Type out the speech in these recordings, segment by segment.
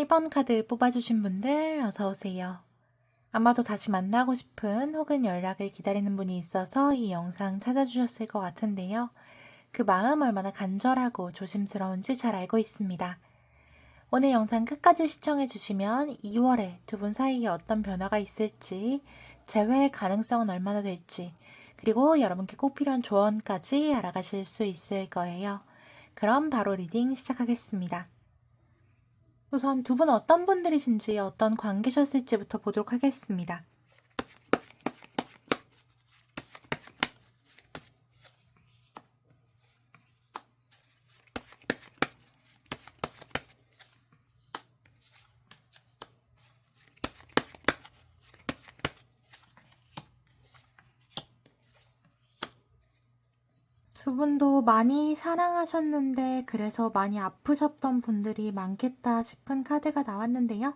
1번 카드 뽑아주신 분들 어서오세요. 아마도 다시 만나고 싶은 혹은 연락을 기다리는 분이 있어서 이 영상 찾아주셨을 것 같은데요. 그 마음 얼마나 간절하고 조심스러운지 잘 알고 있습니다. 오늘 영상 끝까지 시청해주시면 2월에 두 분 사이에 어떤 변화가 있을지, 재회 가능성은 얼마나 될지, 그리고 여러분께 꼭 필요한 조언까지 알아가실 수 있을 거예요. 그럼 바로 리딩 시작하겠습니다. 우선 두 분 어떤 분들이신지 어떤 관계셨을지부터 보도록 하겠습니다. 두 분도 많이 사랑하셨는데 그래서 많이 아프셨던 분들이 많겠다 싶은 카드가 나왔는데요.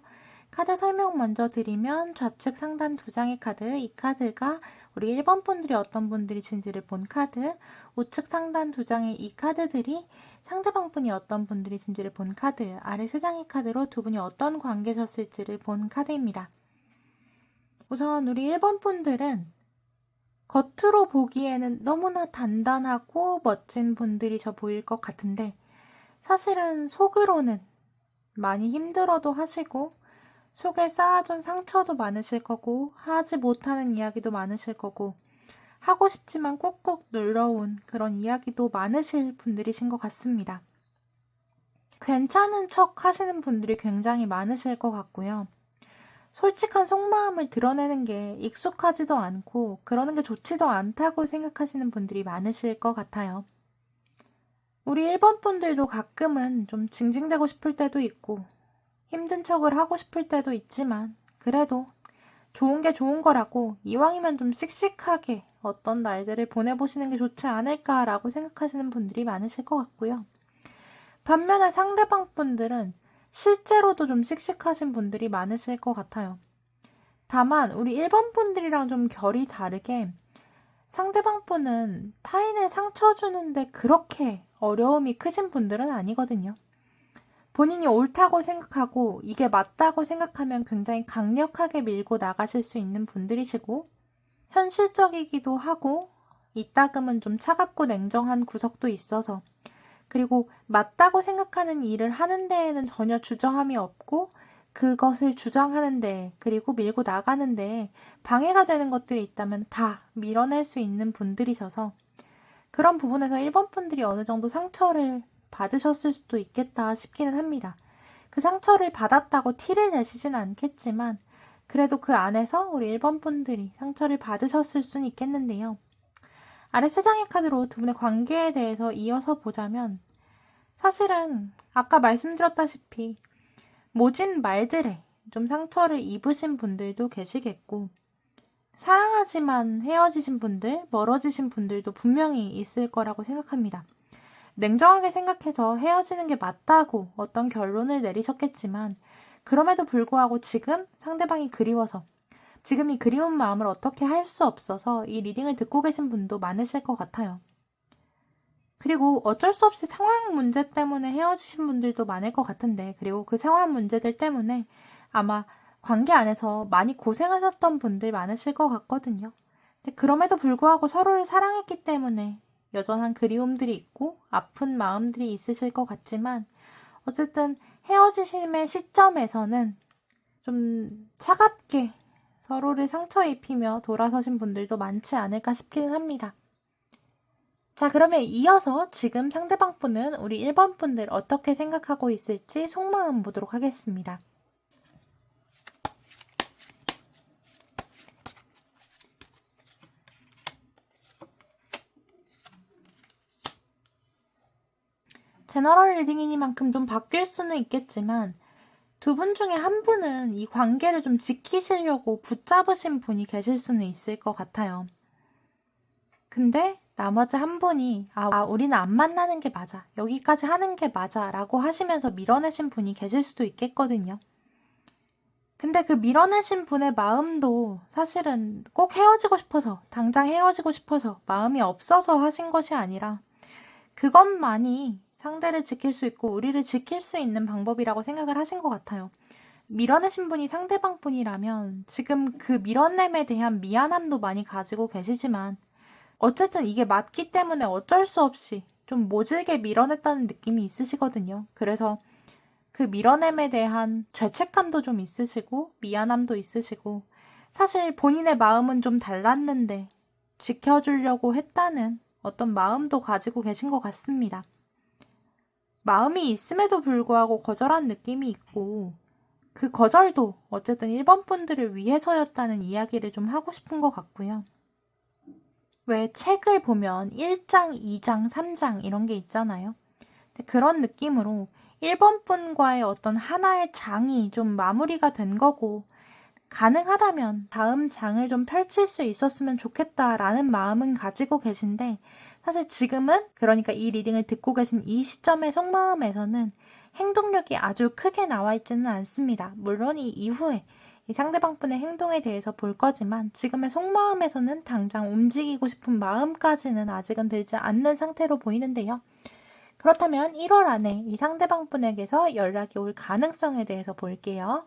카드 설명 먼저 드리면 좌측 상단 두 장의 카드, 이 카드가 우리 1번 분들이 어떤 분들이신지를 본 카드, 우측 상단 두 장의 이 카드들이 상대방 분이 어떤 분들이신지를 본 카드, 아래 세 장의 카드로 두 분이 어떤 관계셨을지를 본 카드입니다. 우선 우리 1번 분들은 겉으로 보기에는 너무나 단단하고 멋진 분들이셔 보일 것 같은데 사실은 속으로는 많이 힘들어도 하시고 속에 쌓아둔 상처도 많으실 거고 하지 못하는 이야기도 많으실 거고 하고 싶지만 꾹꾹 눌러온 그런 이야기도 많으실 분들이신 것 같습니다. 괜찮은 척 하시는 분들이 굉장히 많으실 것 같고요. 솔직한 속마음을 드러내는 게 익숙하지도 않고 그러는 게 좋지도 않다고 생각하시는 분들이 많으실 것 같아요. 우리 1번 분들도 가끔은 좀 징징대고 싶을 때도 있고 힘든 척을 하고 싶을 때도 있지만 그래도 좋은 게 좋은 거라고 이왕이면 좀 씩씩하게 어떤 날들을 보내보시는 게 좋지 않을까라고 생각하시는 분들이 많으실 것 같고요. 반면에 상대방 분들은 실제로도 좀 씩씩하신 분들이 많으실 것 같아요. 다만 우리 1번 분들이랑 좀 결이 다르게 상대방 분은 타인을 상처 주는데 그렇게 어려움이 크신 분들은 아니거든요. 본인이 옳다고 생각하고 이게 맞다고 생각하면 굉장히 강력하게 밀고 나가실 수 있는 분들이시고 현실적이기도 하고 이따금은 좀 차갑고 냉정한 구석도 있어서 그리고 맞다고 생각하는 일을 하는 데에는 전혀 주저함이 없고 그것을 주장하는데 그리고 밀고 나가는데 방해가 되는 것들이 있다면 다 밀어낼 수 있는 분들이셔서 그런 부분에서 1번 분들이 어느 정도 상처를 받으셨을 수도 있겠다 싶기는 합니다. 그 상처를 받았다고 티를 내시진 않겠지만 그래도 그 안에서 우리 1번 분들이 상처를 받으셨을 수는 있겠는데요. 아래 세 장의 카드로 두 분의 관계에 대해서 이어서 보자면 사실은 아까 말씀드렸다시피 모진 말들에 좀 상처를 입으신 분들도 계시겠고 사랑하지만 헤어지신 분들, 멀어지신 분들도 분명히 있을 거라고 생각합니다. 냉정하게 생각해서 헤어지는 게 맞다고 어떤 결론을 내리셨겠지만 그럼에도 불구하고 지금 상대방이 그리워서 지금 이 그리운 마음을 어떻게 할 수 없어서 이 리딩을 듣고 계신 분도 많으실 것 같아요. 그리고 어쩔 수 없이 상황 문제 때문에 헤어지신 분들도 많을 것 같은데 그리고 그 상황 문제들 때문에 아마 관계 안에서 많이 고생하셨던 분들 많으실 것 같거든요. 근데 그럼에도 불구하고 서로를 사랑했기 때문에 여전한 그리움들이 있고 아픈 마음들이 있으실 것 같지만 어쨌든 헤어지심의 시점에서는 좀 차갑게 서로를 상처 입히며 돌아서신 분들도 많지 않을까 싶기는 합니다. 자, 그러면 이어서 지금 상대방 분은 우리 1번 분들 어떻게 생각하고 있을지 속마음 보도록 하겠습니다. 제너럴 리딩이니만큼 좀 바뀔 수는 있겠지만 두 분 중에 한 분은 이 관계를 좀 지키시려고 붙잡으신 분이 계실 수는 있을 것 같아요. 근데 나머지 한 분이 우리는 안 만나는 게 맞아. 여기까지 하는 게 맞아. 라고 하시면서 밀어내신 분이 계실 수도 있겠거든요. 근데 그 밀어내신 분의 마음도 사실은 꼭 헤어지고 싶어서, 당장 헤어지고 싶어서, 마음이 없어서 하신 것이 아니라 그것만이 상대를 지킬 수 있고 우리를 지킬 수 있는 방법이라고 생각을 하신 것 같아요. 밀어내신 분이 상대방 분이라면 지금 그 밀어냄에 대한 미안함도 많이 가지고 계시지만 어쨌든 이게 맞기 때문에 어쩔 수 없이 좀 모질게 밀어냈다는 느낌이 있으시거든요. 그래서 그 밀어냄에 대한 죄책감도 좀 있으시고 미안함도 있으시고 사실 본인의 마음은 좀 달랐는데 지켜주려고 했다는 어떤 마음도 가지고 계신 것 같습니다. 마음이 있음에도 불구하고 거절한 느낌이 있고 그 거절도 어쨌든 1번 분들을 위해서였다는 이야기를 좀 하고 싶은 것 같고요. 왜 책을 보면 1장, 2장, 3장 이런 게 있잖아요. 그런 느낌으로 1번 분과의 어떤 하나의 장이 좀 마무리가 된 거고 가능하다면 다음 장을 좀 펼칠 수 있었으면 좋겠다라는 마음은 가지고 계신데 사실 지금은 그러니까 이 리딩을 듣고 계신 이 시점의 속마음에서는 행동력이 아주 크게 나와 있지는 않습니다. 물론 이 이후에 이 상대방 분의 행동에 대해서 볼 거지만 지금의 속마음에서는 당장 움직이고 싶은 마음까지는 아직은 들지 않는 상태로 보이는데요. 그렇다면 1월 안에 이 상대방 분에게서 연락이 올 가능성에 대해서 볼게요.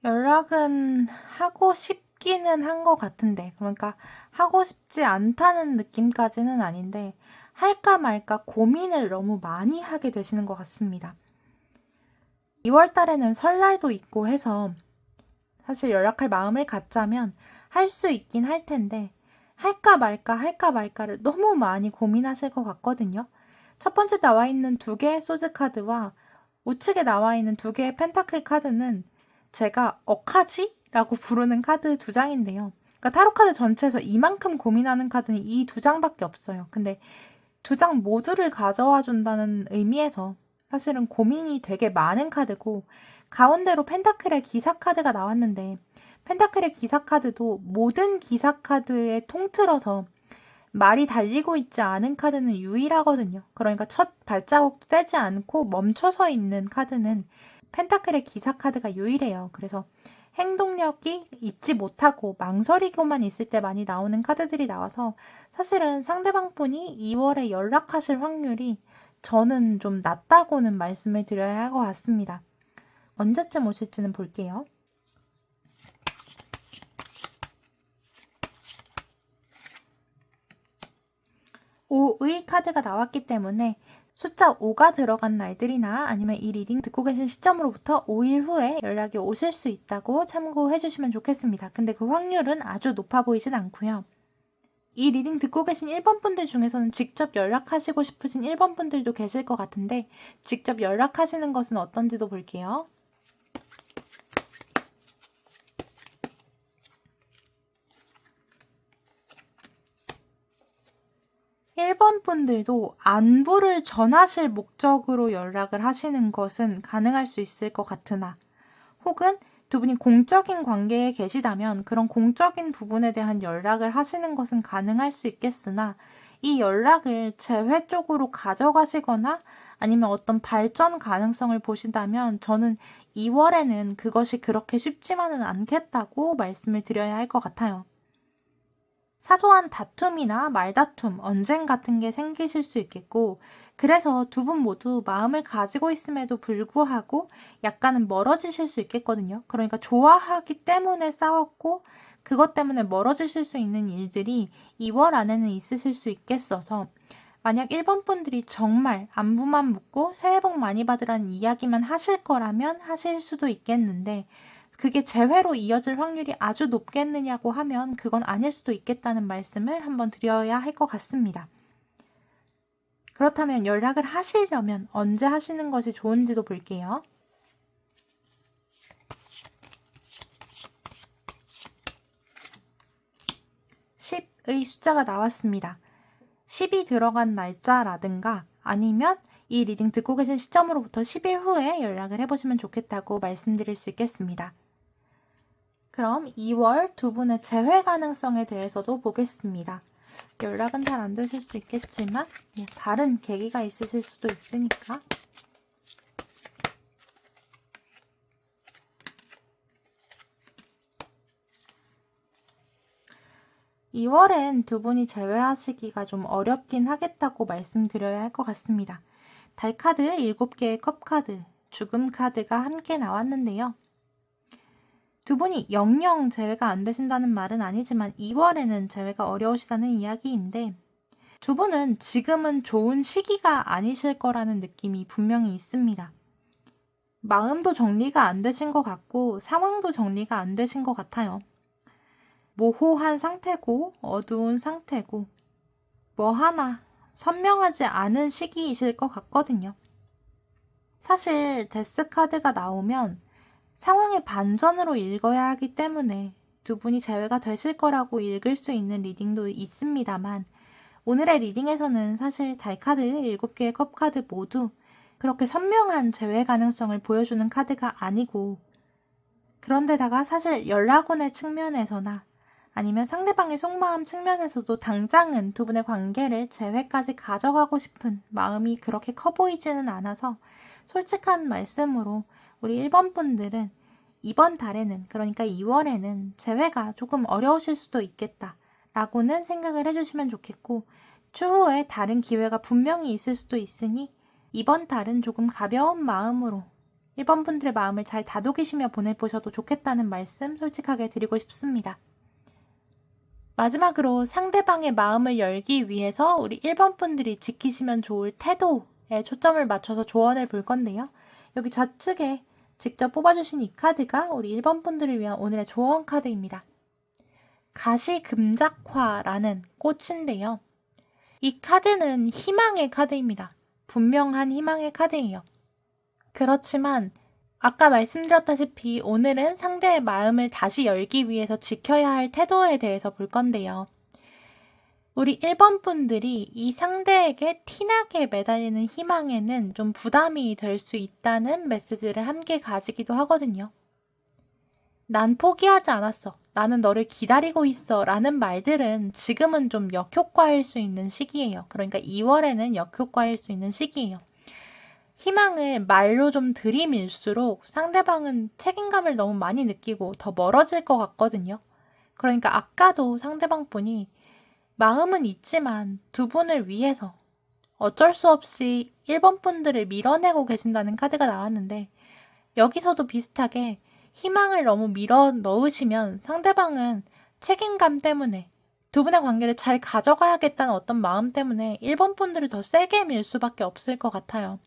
연락은 하고 싶기는 한 것 같은데 그러니까 하고 싶지 않다는 느낌까지는 아닌데 할까 말까 고민을 너무 많이 하게 되시는 것 같습니다. 2월 달에는 설날도 있고 해서 사실 연락할 마음을 갖자면 할 수 있긴 할 텐데 할까 말까를 너무 많이 고민하실 것 같거든요. 첫 번째 나와 있는 2개의 소즈 카드와 우측에 나와 있는 2개의 펜타클 카드는 제가 억하지? 라고 부르는 카드 2장인데요. 그러니까 타로 카드 전체에서 이만큼 고민하는 카드는 이 2장밖에 없어요. 근데 2장 모두를 가져와 준다는 의미에서 사실은 고민이 되게 많은 카드고 가운데로 펜타클의 기사 카드가 나왔는데 펜타클의 기사 카드도 모든 기사 카드에 통틀어서 말이 달리고 있지 않은 카드는 유일하거든요. 그러니까 첫 발자국도 떼지 않고 멈춰서 있는 카드는 펜타클의 기사 카드가 유일해요. 그래서 행동력이 있지 못하고 망설이고만 있을 때 많이 나오는 카드들이 나와서 사실은 상대방 분이 2월에 연락하실 확률이 저는 좀 낮다고는 말씀을 드려야 할 것 같습니다. 언제쯤 오실지는 볼게요. 5의 카드가 나왔기 때문에 숫자 5가 들어간 날들이나 아니면 이 리딩 듣고 계신 시점으로부터 5일 후에 연락이 오실 수 있다고 참고해 주시면 좋겠습니다. 근데 그 확률은 아주 높아 보이진 않고요. 이 리딩 듣고 계신 1번 분들 중에서는 직접 연락하시고 싶으신 1번 분들도 계실 것 같은데 직접 연락하시는 것은 어떤지도 볼게요. 1번 분들도 안부를 전하실 목적으로 연락을 하시는 것은 가능할 수 있을 것 같으나 혹은 두 분이 공적인 관계에 계시다면 그런 공적인 부분에 대한 연락을 하시는 것은 가능할 수 있겠으나 이 연락을 재회 쪽으로 가져가시거나 아니면 어떤 발전 가능성을 보신다면 저는 2월에는 그것이 그렇게 쉽지만은 않겠다고 말씀을 드려야 할 것 같아요. 사소한 다툼이나 말다툼, 언쟁 같은 게 생기실 수 있겠고 그래서 두 분 모두 마음을 가지고 있음에도 불구하고 약간은 멀어지실 수 있겠거든요. 그러니까 좋아하기 때문에 싸웠고 그것 때문에 멀어지실 수 있는 일들이 2월 안에는 있으실 수 있겠어서 만약 1번 분들이 정말 안부만 묻고 새해 복 많이 받으라는 이야기만 하실 거라면 하실 수도 있겠는데 그게 재회로 이어질 확률이 아주 높겠느냐고 하면 그건 아닐 수도 있겠다는 말씀을 한번 드려야 할 것 같습니다. 그렇다면 연락을 하시려면 언제 하시는 것이 좋은지도 볼게요. 10의 숫자가 나왔습니다. 10이 들어간 날짜라든가 아니면 이 리딩 듣고 계신 시점으로부터 10일 후에 연락을 해보시면 좋겠다고 말씀드릴 수 있겠습니다. 그럼 2월 두 분의 재회 가능성에 대해서도 보겠습니다. 연락은 잘 안 되실 수 있겠지만 다른 계기가 있으실 수도 있으니까 2월엔 두 분이 제외하시기가 좀 어렵긴 하겠다고 말씀드려야 할 것 같습니다. 달카드 7개의 컵카드, 죽음 카드가 함께 나왔는데요. 두 분이 영영 제외가 안 되신다는 말은 아니지만 2월에는 제외가 어려우시다는 이야기인데 두 분은 지금은 좋은 시기가 아니실 거라는 느낌이 분명히 있습니다. 마음도 정리가 안 되신 것 같고 상황도 정리가 안 되신 것 같아요. 모호한 상태고 어두운 상태고 뭐 하나 선명하지 않은 시기이실 것 같거든요. 사실 데스카드가 나오면 상황의 반전으로 읽어야 하기 때문에 두 분이 제외가 되실 거라고 읽을 수 있는 리딩도 있습니다만 오늘의 리딩에서는 사실 달카드 7개의 컵카드 모두 그렇게 선명한 제외 가능성을 보여주는 카드가 아니고 그런데다가 사실 연락운의 측면에서나 아니면 상대방의 속마음 측면에서도 당장은 두 분의 관계를 재회까지 가져가고 싶은 마음이 그렇게 커 보이지는 않아서 솔직한 말씀으로 우리 1번 분들은 이번 달에는 그러니까 2월에는 재회가 조금 어려우실 수도 있겠다 라고는 생각을 해주시면 좋겠고 추후에 다른 기회가 분명히 있을 수도 있으니 이번 달은 조금 가벼운 마음으로 1번 분들의 마음을 잘 다독이시며 보내보셔도 좋겠다는 말씀 솔직하게 드리고 싶습니다. 마지막으로 상대방의 마음을 열기 위해서 우리 1번 분들이 지키시면 좋을 태도에 초점을 맞춰서 조언을 볼 건데요. 여기 좌측에 직접 뽑아주신 이 카드가 우리 1번 분들을 위한 오늘의 조언 카드입니다. 가시금작화라는 꽃인데요. 이 카드는 희망의 카드입니다. 분명한 희망의 카드예요. 그렇지만 아까 말씀드렸다시피 오늘은 상대의 마음을 다시 열기 위해서 지켜야 할 태도에 대해서 볼 건데요. 우리 1번 분들이 이 상대에게 티나게 매달리는 희망에는 좀 부담이 될 수 있다는 메시지를 함께 가지기도 하거든요. 난 포기하지 않았어. 나는 너를 기다리고 있어. 라는 말들은 지금은 좀 역효과일 수 있는 시기예요. 그러니까 2월에는 역효과일 수 있는 시기예요. 희망을 말로 좀 들이밀수록 상대방은 책임감을 너무 많이 느끼고 더 멀어질 것 같거든요. 그러니까 아까도 상대방 분이 마음은 있지만 두 분을 위해서 어쩔 수 없이 1번 분들을 밀어내고 계신다는 카드가 나왔는데 여기서도 비슷하게 희망을 너무 밀어 넣으시면 상대방은 책임감 때문에 두 분의 관계를 잘 가져가야겠다는 어떤 마음 때문에 1번 분들을 더 세게 밀 수밖에 없을 것 같아요.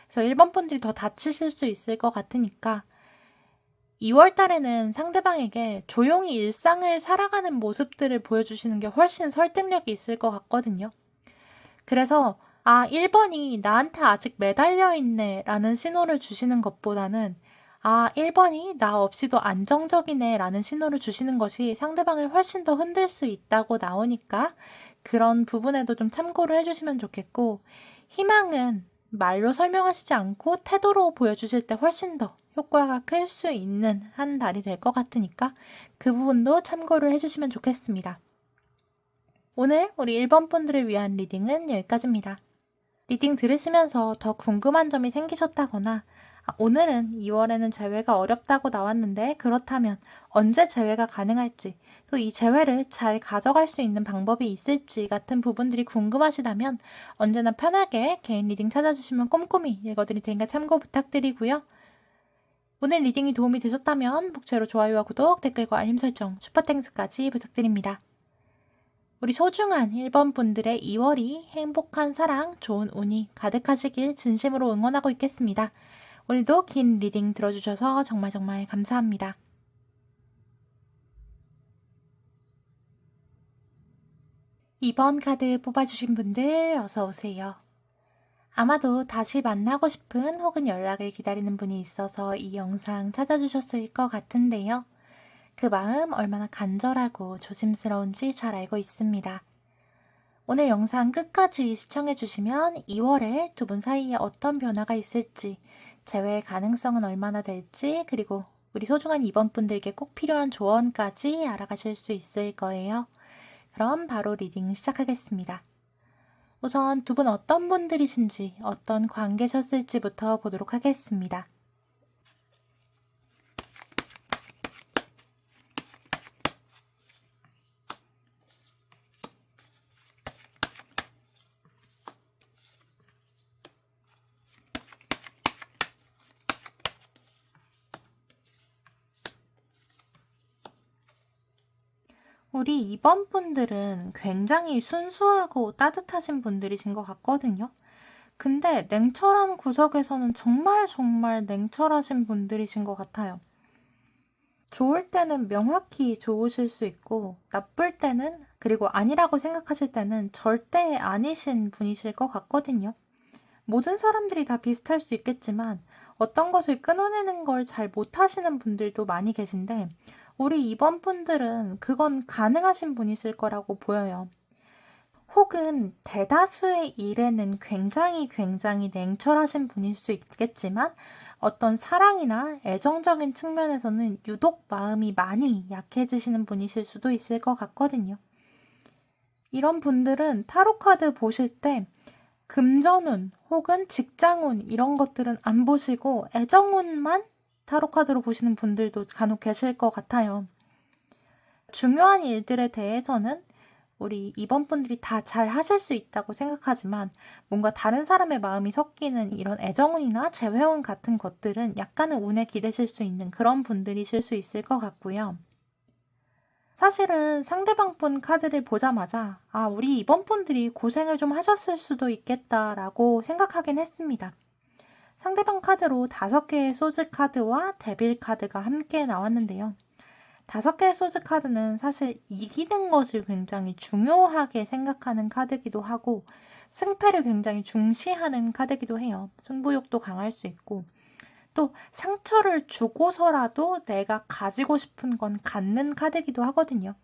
그래서 1번 분들이 더 다치실 수 있을 것 같으니까 2월 달에는 상대방에게 조용히 일상을 살아가는 모습들을 보여주시는 게 훨씬 설득력이 있을 것 같거든요. 그래서 1번이 나한테 아직 매달려 있네 라는 신호를 주시는 것보다는 1번이 나 없이도 안정적이네 라는 신호를 주시는 것이 상대방을 훨씬 더 흔들 수 있다고 나오니까 그런 부분에도 좀 참고를 해주시면 좋겠고 희망은 말로 설명하시지 않고 태도로 보여주실 때 훨씬 더 효과가 클 수 있는 한 달이 될 것 같으니까 그 부분도 참고를 해주시면 좋겠습니다. 오늘 우리 1번 분들을 위한 리딩은 여기까지입니다. 리딩 들으시면서 더 궁금한 점이 생기셨다거나 오늘은 2월에는 재회가 어렵다고 나왔는데 그렇다면 언제 재회가 가능할지 또 이 재회를 잘 가져갈 수 있는 방법이 있을지 같은 부분들이 궁금하시다면 언제나 편하게 개인 리딩 찾아주시면 꼼꼼히 읽어드릴 테니까 참고 부탁드리고요. 오늘 리딩이 도움이 되셨다면 복채로 좋아요와 구독, 댓글과 알림 설정, 슈퍼땡스까지 부탁드립니다. 우리 소중한 1번 분들의 2월이 행복한 사랑, 좋은 운이 가득하시길 진심으로 응원하고 있겠습니다. 오늘도 긴 리딩 들어주셔서 정말 감사합니다. 이번 카드 뽑아주신 분들 어서오세요. 아마도 다시 만나고 싶은 혹은 연락을 기다리는 분이 있어서 이 영상 찾아주셨을 것 같은데요. 그 마음 얼마나 간절하고 조심스러운지 잘 알고 있습니다. 오늘 영상 끝까지 시청해주시면 2월에 두 분 사이에 어떤 변화가 있을지, 재회 가능성은 얼마나 될지, 그리고 우리 소중한 2번 분들께 꼭 필요한 조언까지 알아가실 수 있을 거예요. 그럼 바로 리딩 시작하겠습니다. 우선 두 분 어떤 분들이신지, 어떤 관계셨을지부터 보도록 하겠습니다. 우리 2번 분들은 굉장히 순수하고 따뜻하신 분들이신 것 같거든요. 근데 냉철한 구석에서는 정말 정말 냉철하신 분들이신 것 같아요. 좋을 때는 명확히 좋으실 수 있고, 나쁠 때는, 그리고 아니라고 생각하실 때는 절대 아니신 분이실 것 같거든요. 모든 사람들이 다 비슷할 수 있겠지만, 어떤 것을 끊어내는 걸 잘 못하시는 분들도 많이 계신데, 우리 2번 분들은 그건 가능하신 분이실 거라고 보여요. 혹은 대다수의 일에는 굉장히 냉철하신 분일 수 있겠지만 어떤 사랑이나 애정적인 측면에서는 유독 마음이 많이 약해지시는 분이실 수도 있을 것 같거든요. 이런 분들은 타로카드 보실 때 금전운 혹은 직장운 이런 것들은 안 보시고 애정운만 타로카드로 보시는 분들도 간혹 계실 것 같아요. 중요한 일들에 대해서는 우리 2번 분들이 다 잘 하실 수 있다고 생각하지만 뭔가 다른 사람의 마음이 섞이는 이런 애정운이나 재회운 같은 것들은 약간은 운에 기대실 수 있는 그런 분들이실 수 있을 것 같고요. 사실은 상대방 분 카드를 보자마자 우리 2번 분들이 고생을 좀 하셨을 수도 있겠다라고 생각하긴 했습니다. 상대방 카드로 5개의 소즈 카드와 데빌 카드가 함께 나왔는데요. 5개의 소즈 카드는 사실 이기는 것을 굉장히 중요하게 생각하는 카드기도 하고 승패를 굉장히 중시하는 카드기도 해요. 승부욕도 강할 수 있고 또 상처를 주고서라도 내가 가지고 싶은 건 갖는 카드기도 하거든요.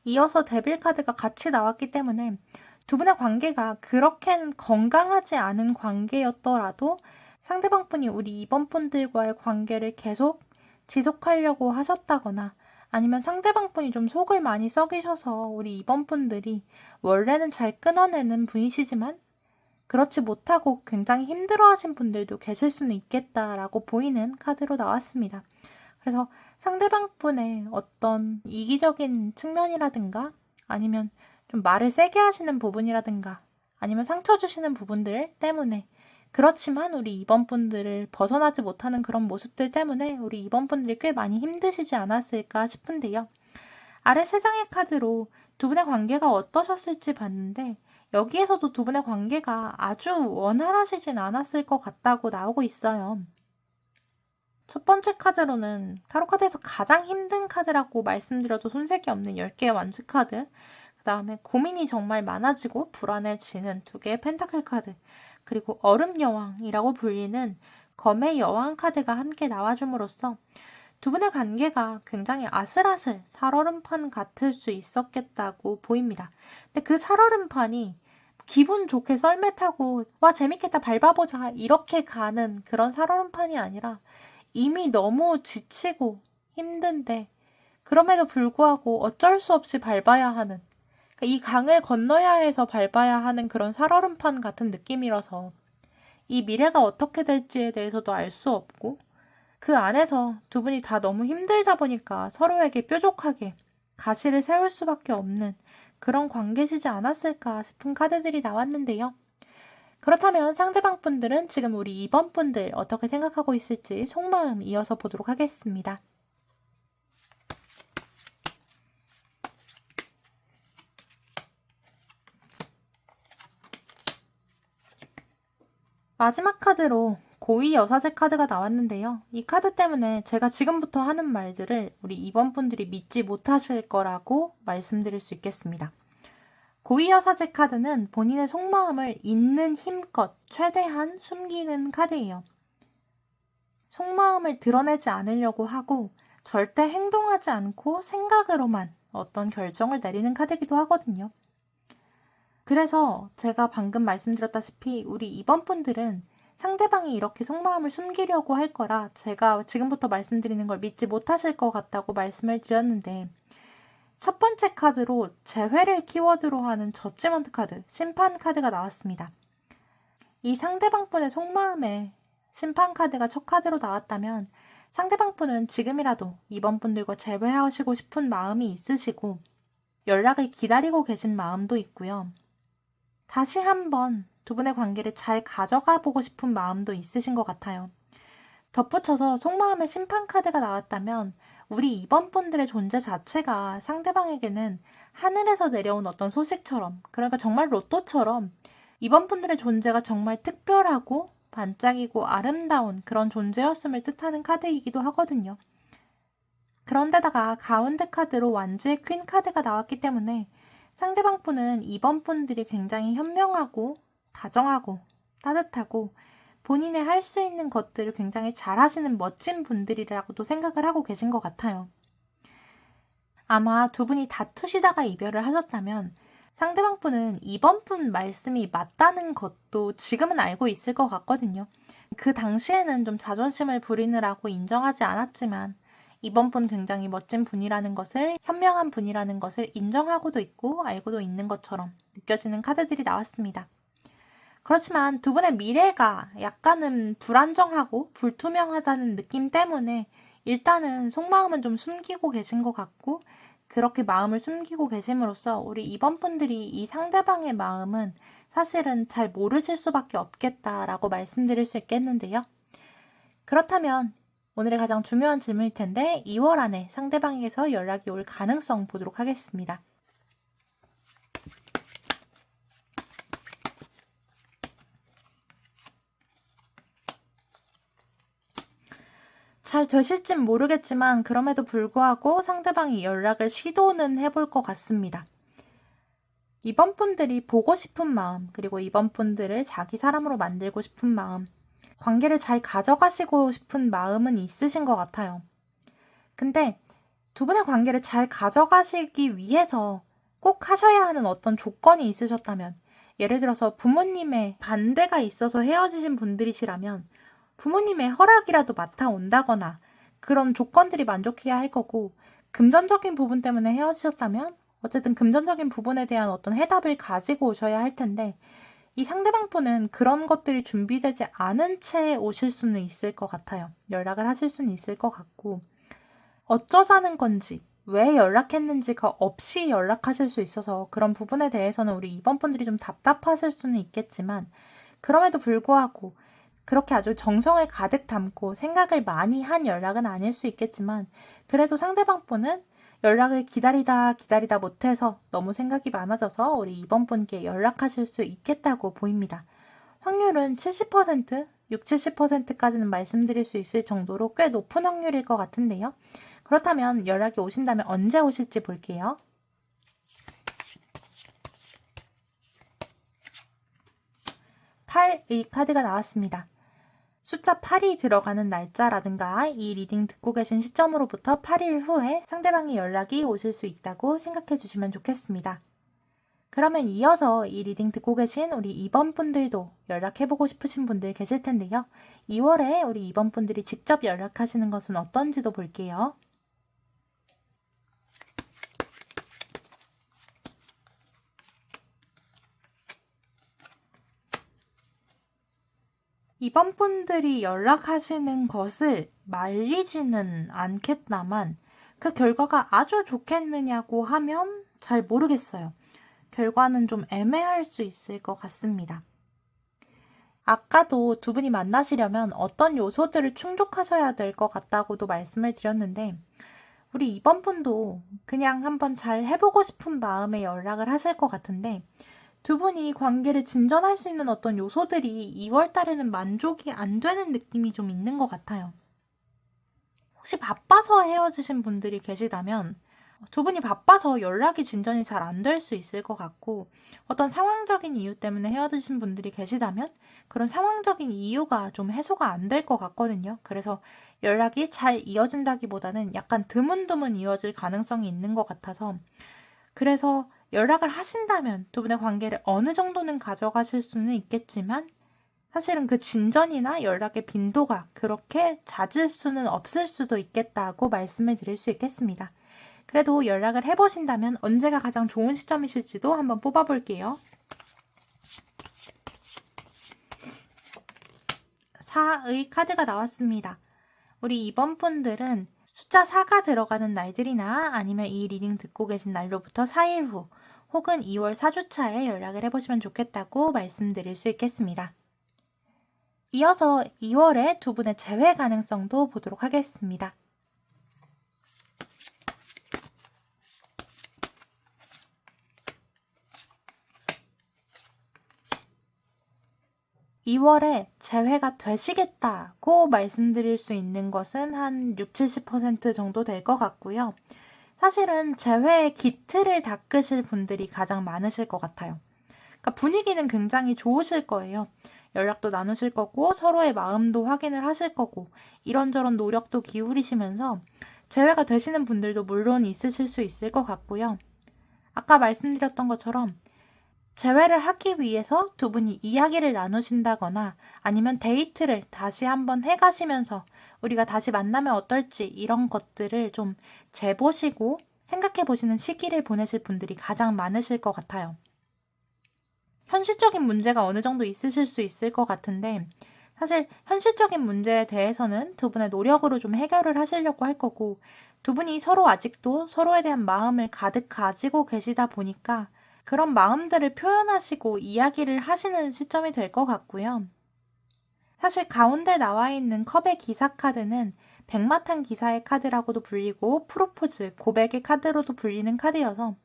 이어서 데빌 카드가 같이 나왔기 때문에 두 분의 관계가 그렇게 건강하지 않은 관계였더라도 상대방 분이 우리 2번 분들과의 관계를 계속 지속하려고 하셨다거나 아니면 상대방 분이 좀 속을 많이 썩이셔서 우리 2번 분들이 원래는 잘 끊어내는 분이시지만 그렇지 못하고 굉장히 힘들어하신 분들도 계실 수는 있겠다라고 보이는 카드로 나왔습니다. 그래서 상대방 분의 어떤 이기적인 측면이라든가 아니면 좀 말을 세게 하시는 부분이라든가 아니면 상처 주시는 부분들 때문에 그렇지만 우리 2번 분들을 벗어나지 못하는 그런 모습들 때문에 우리 2번 분들이 꽤 많이 힘드시지 않았을까 싶은데요. 아래 3장의 카드로 두 분의 관계가 어떠셨을지 봤는데 여기에서도 두 분의 관계가 아주 원활하시진 않았을 것 같다고 나오고 있어요. 첫 번째 카드로는 타로 카드에서 가장 힘든 카드라고 말씀드려도 손색이 없는 10개의 완즈 카드, 그 다음에 고민이 정말 많아지고 불안해지는 2개의 펜타클 카드, 그리고 얼음 여왕이라고 불리는 검의 여왕 카드가 함께 나와줌으로써 두 분의 관계가 굉장히 아슬아슬 살얼음판 같을 수 있었겠다고 보입니다. 근데 그 살얼음판이 기분 좋게 썰매 타고 와 재밌겠다 밟아보자 이렇게 가는 그런 살얼음판이 아니라 이미 너무 지치고 힘든데 그럼에도 불구하고 어쩔 수 없이 밟아야 하는 이 강을 건너야 해서 밟아야 하는 그런 살얼음판 같은 느낌이라서 이 미래가 어떻게 될지에 대해서도 알 수 없고 그 안에서 두 분이 다 너무 힘들다 보니까 서로에게 뾰족하게 가시를 세울 수밖에 없는 그런 관계시지 않았을까 싶은 카드들이 나왔는데요. 그렇다면 상대방 분들은 지금 우리 2번 분들 어떻게 생각하고 있을지 속마음 이어서 보도록 하겠습니다. 마지막 카드로 고위 여사제 카드가 나왔는데요. 이 카드 때문에 제가 지금부터 하는 말들을 우리 2번 분들이 믿지 못하실 거라고 말씀드릴 수 있겠습니다. 고위 여사제 카드는 본인의 속마음을 있는 힘껏 최대한 숨기는 카드예요. 속마음을 드러내지 않으려고 하고 절대 행동하지 않고 생각으로만 어떤 결정을 내리는 카드이기도 하거든요. 그래서 제가 방금 말씀드렸다시피 우리 2번 분들은 상대방이 이렇게 속마음을 숨기려고 할 거라 제가 지금부터 말씀드리는 걸 믿지 못하실 것 같다고 말씀을 드렸는데 첫 번째 카드로 재회를 키워드로 하는 저지먼트 카드, 심판 카드가 나왔습니다. 이 상대방 분의 속마음에 심판 카드가 첫 카드로 나왔다면 상대방 분은 지금이라도 2번 분들과 재회하시고 싶은 마음이 있으시고 연락을 기다리고 계신 마음도 있고요. 다시 한번 두 분의 관계를 잘 가져가 보고 싶은 마음도 있으신 것 같아요. 덧붙여서 속마음의 심판 카드가 나왔다면 우리 이번 분들의 존재 자체가 상대방에게는 하늘에서 내려온 어떤 소식처럼, 그러니까 정말 로또처럼 이번 분들의 존재가 정말 특별하고 반짝이고 아름다운 그런 존재였음을 뜻하는 카드이기도 하거든요. 그런데다가 가운데 카드로 완주의 퀸 카드가 나왔기 때문에 상대방 분은 이번 분들이 굉장히 현명하고 다정하고 따뜻하고 본인의 할 수 있는 것들을 굉장히 잘하시는 멋진 분들이라고도 생각을 하고 계신 것 같아요. 아마 두 분이 다투시다가 이별을 하셨다면 상대방 분은 이번 분 말씀이 맞다는 것도 지금은 알고 있을 것 같거든요. 그 당시에는 좀 자존심을 부리느라고 인정하지 않았지만 이번 분 굉장히 멋진 분이라는 것을, 현명한 분이라는 것을 인정하고도 있고 알고도 있는 것처럼 느껴지는 카드들이 나왔습니다. 그렇지만 두 분의 미래가 약간은 불안정하고 불투명하다는 느낌 때문에 일단은 속마음은 좀 숨기고 계신 것 같고, 그렇게 마음을 숨기고 계심으로써 우리 이번 분들이 이 상대방의 마음은 사실은 잘 모르실 수밖에 없겠다라고 말씀드릴 수 있겠는데요. 그렇다면 오늘의 가장 중요한 질문일 텐데 2월 안에 상대방에게서 연락이 올 가능성 보도록 하겠습니다. 잘 되실진 모르겠지만 그럼에도 불구하고 상대방이 연락을 시도는 해볼 것 같습니다. 이번 분들이 보고 싶은 마음, 그리고 이번 분들을 자기 사람으로 만들고 싶은 마음, 관계를 잘 가져가시고 싶은 마음은 있으신 것 같아요. 근데 두 분의 관계를 잘 가져가시기 위해서 꼭 하셔야 하는 어떤 조건이 있으셨다면, 예를 들어서 부모님의 반대가 있어서 헤어지신 분들이시라면 부모님의 허락이라도 맡아온다거나 그런 조건들이 만족해야 할 거고, 금전적인 부분 때문에 헤어지셨다면 어쨌든 금전적인 부분에 대한 어떤 해답을 가지고 오셔야 할 텐데, 이 상대방 분은 그런 것들이 준비되지 않은 채 오실 수는 있을 것 같아요. 연락을 하실 수는 있을 것 같고, 어쩌자는 건지, 왜 연락했는지가 없이 연락하실 수 있어서 그런 부분에 대해서는 우리 이번 분들이 좀 답답하실 수는 있겠지만, 그럼에도 불구하고 그렇게 아주 정성을 가득 담고 생각을 많이 한 연락은 아닐 수 있겠지만, 그래도 상대방 분은 연락을 기다리다 못해서 너무 생각이 많아져서 우리 이번 분께 연락하실 수 있겠다고 보입니다. 확률은 70%, 60, 70%까지는 말씀드릴 수 있을 정도로 꽤 높은 확률일 것 같은데요. 그렇다면 연락이 오신다면 언제 오실지 볼게요. 8의 카드가 나왔습니다. 숫자 8이 들어가는 날짜라든가 이 리딩 듣고 계신 시점으로부터 8일 후에 상대방의 연락이 오실 수 있다고 생각해 주시면 좋겠습니다. 그러면 이어서 이 리딩 듣고 계신 우리 2번 분들도 연락해보고 싶으신 분들 계실 텐데요. 2월에 우리 2번 분들이 직접 연락하시는 것은 어떤지도 볼게요. 이번 분들이 연락하시는 것을 말리지는 않겠다만 그 결과가 아주 좋겠느냐고 하면 잘 모르겠어요. 결과는 좀 애매할 수 있을 것 같습니다. 아까도 두 분이 만나시려면 어떤 요소들을 충족하셔야 될 것 같다고도 말씀을 드렸는데, 우리 이번 분도 그냥 한번 잘 해보고 싶은 마음에 연락을 하실 것 같은데, 두 분이 관계를 진전할 수 있는 어떤 요소들이 2월 달에는 만족이 안 되는 느낌이 좀 있는 것 같아요. 혹시 바빠서 헤어지신 분들이 계시다면 두 분이 바빠서 연락이 진전이 잘 안 될 수 있을 것 같고, 어떤 상황적인 이유 때문에 헤어지신 분들이 계시다면 그런 상황적인 이유가 좀 해소가 안 될 것 같거든요. 그래서 연락이 잘 이어진다기보다는 약간 드문드문 이어질 가능성이 있는 것 같아서, 그래서 연락을 하신다면 두 분의 관계를 어느 정도는 가져가실 수는 있겠지만 사실은 그 진전이나 연락의 빈도가 그렇게 잦을 수는 없을 수도 있겠다고 말씀을 드릴 수 있겠습니다. 그래도 연락을 해보신다면 언제가 가장 좋은 시점이실지도 한번 뽑아볼게요. 4의 카드가 나왔습니다. 우리 이번 분들은 숫자 4가 들어가는 날들이나 아니면 이 리딩 듣고 계신 날로부터 4일 후 혹은 2월 4주차에 연락을 해보시면 좋겠다고 말씀드릴 수 있겠습니다. 이어서 2월에 두 분의 재회 가능성도 보도록 하겠습니다. 2월에 재회가 되시겠다고 말씀드릴 수 있는 것은 한 60-70% 정도 될 것 같고요. 사실은 재회의 기틀을 닦으실 분들이 가장 많으실 것 같아요. 그러니까 분위기는 굉장히 좋으실 거예요. 연락도 나누실 거고 서로의 마음도 확인을 하실 거고 이런저런 노력도 기울이시면서 재회가 되시는 분들도 물론 있으실 수 있을 것 같고요. 아까 말씀드렸던 것처럼 재회를 하기 위해서 두 분이 이야기를 나누신다거나 아니면 데이트를 다시 한번 해가시면서 우리가 다시 만나면 어떨지 이런 것들을 좀 재보시고 생각해 보시는 시기를 보내실 분들이 가장 많으실 것 같아요. 현실적인 문제가 어느 정도 있으실 수 있을 것 같은데 사실 현실적인 문제에 대해서는 두 분의 노력으로 좀 해결을 하시려고 할 거고 두 분이 서로 아직도 서로에 대한 마음을 가득 가지고 계시다 보니까 그런 마음들을 표현하시고 이야기를 하시는 시점이 될 것 같고요. 사실 가운데 나와 있는 컵의 기사 카드는 백마탄 기사의 카드라고도 불리고 프로포즈, 고백의 카드로도 불리는 카드여서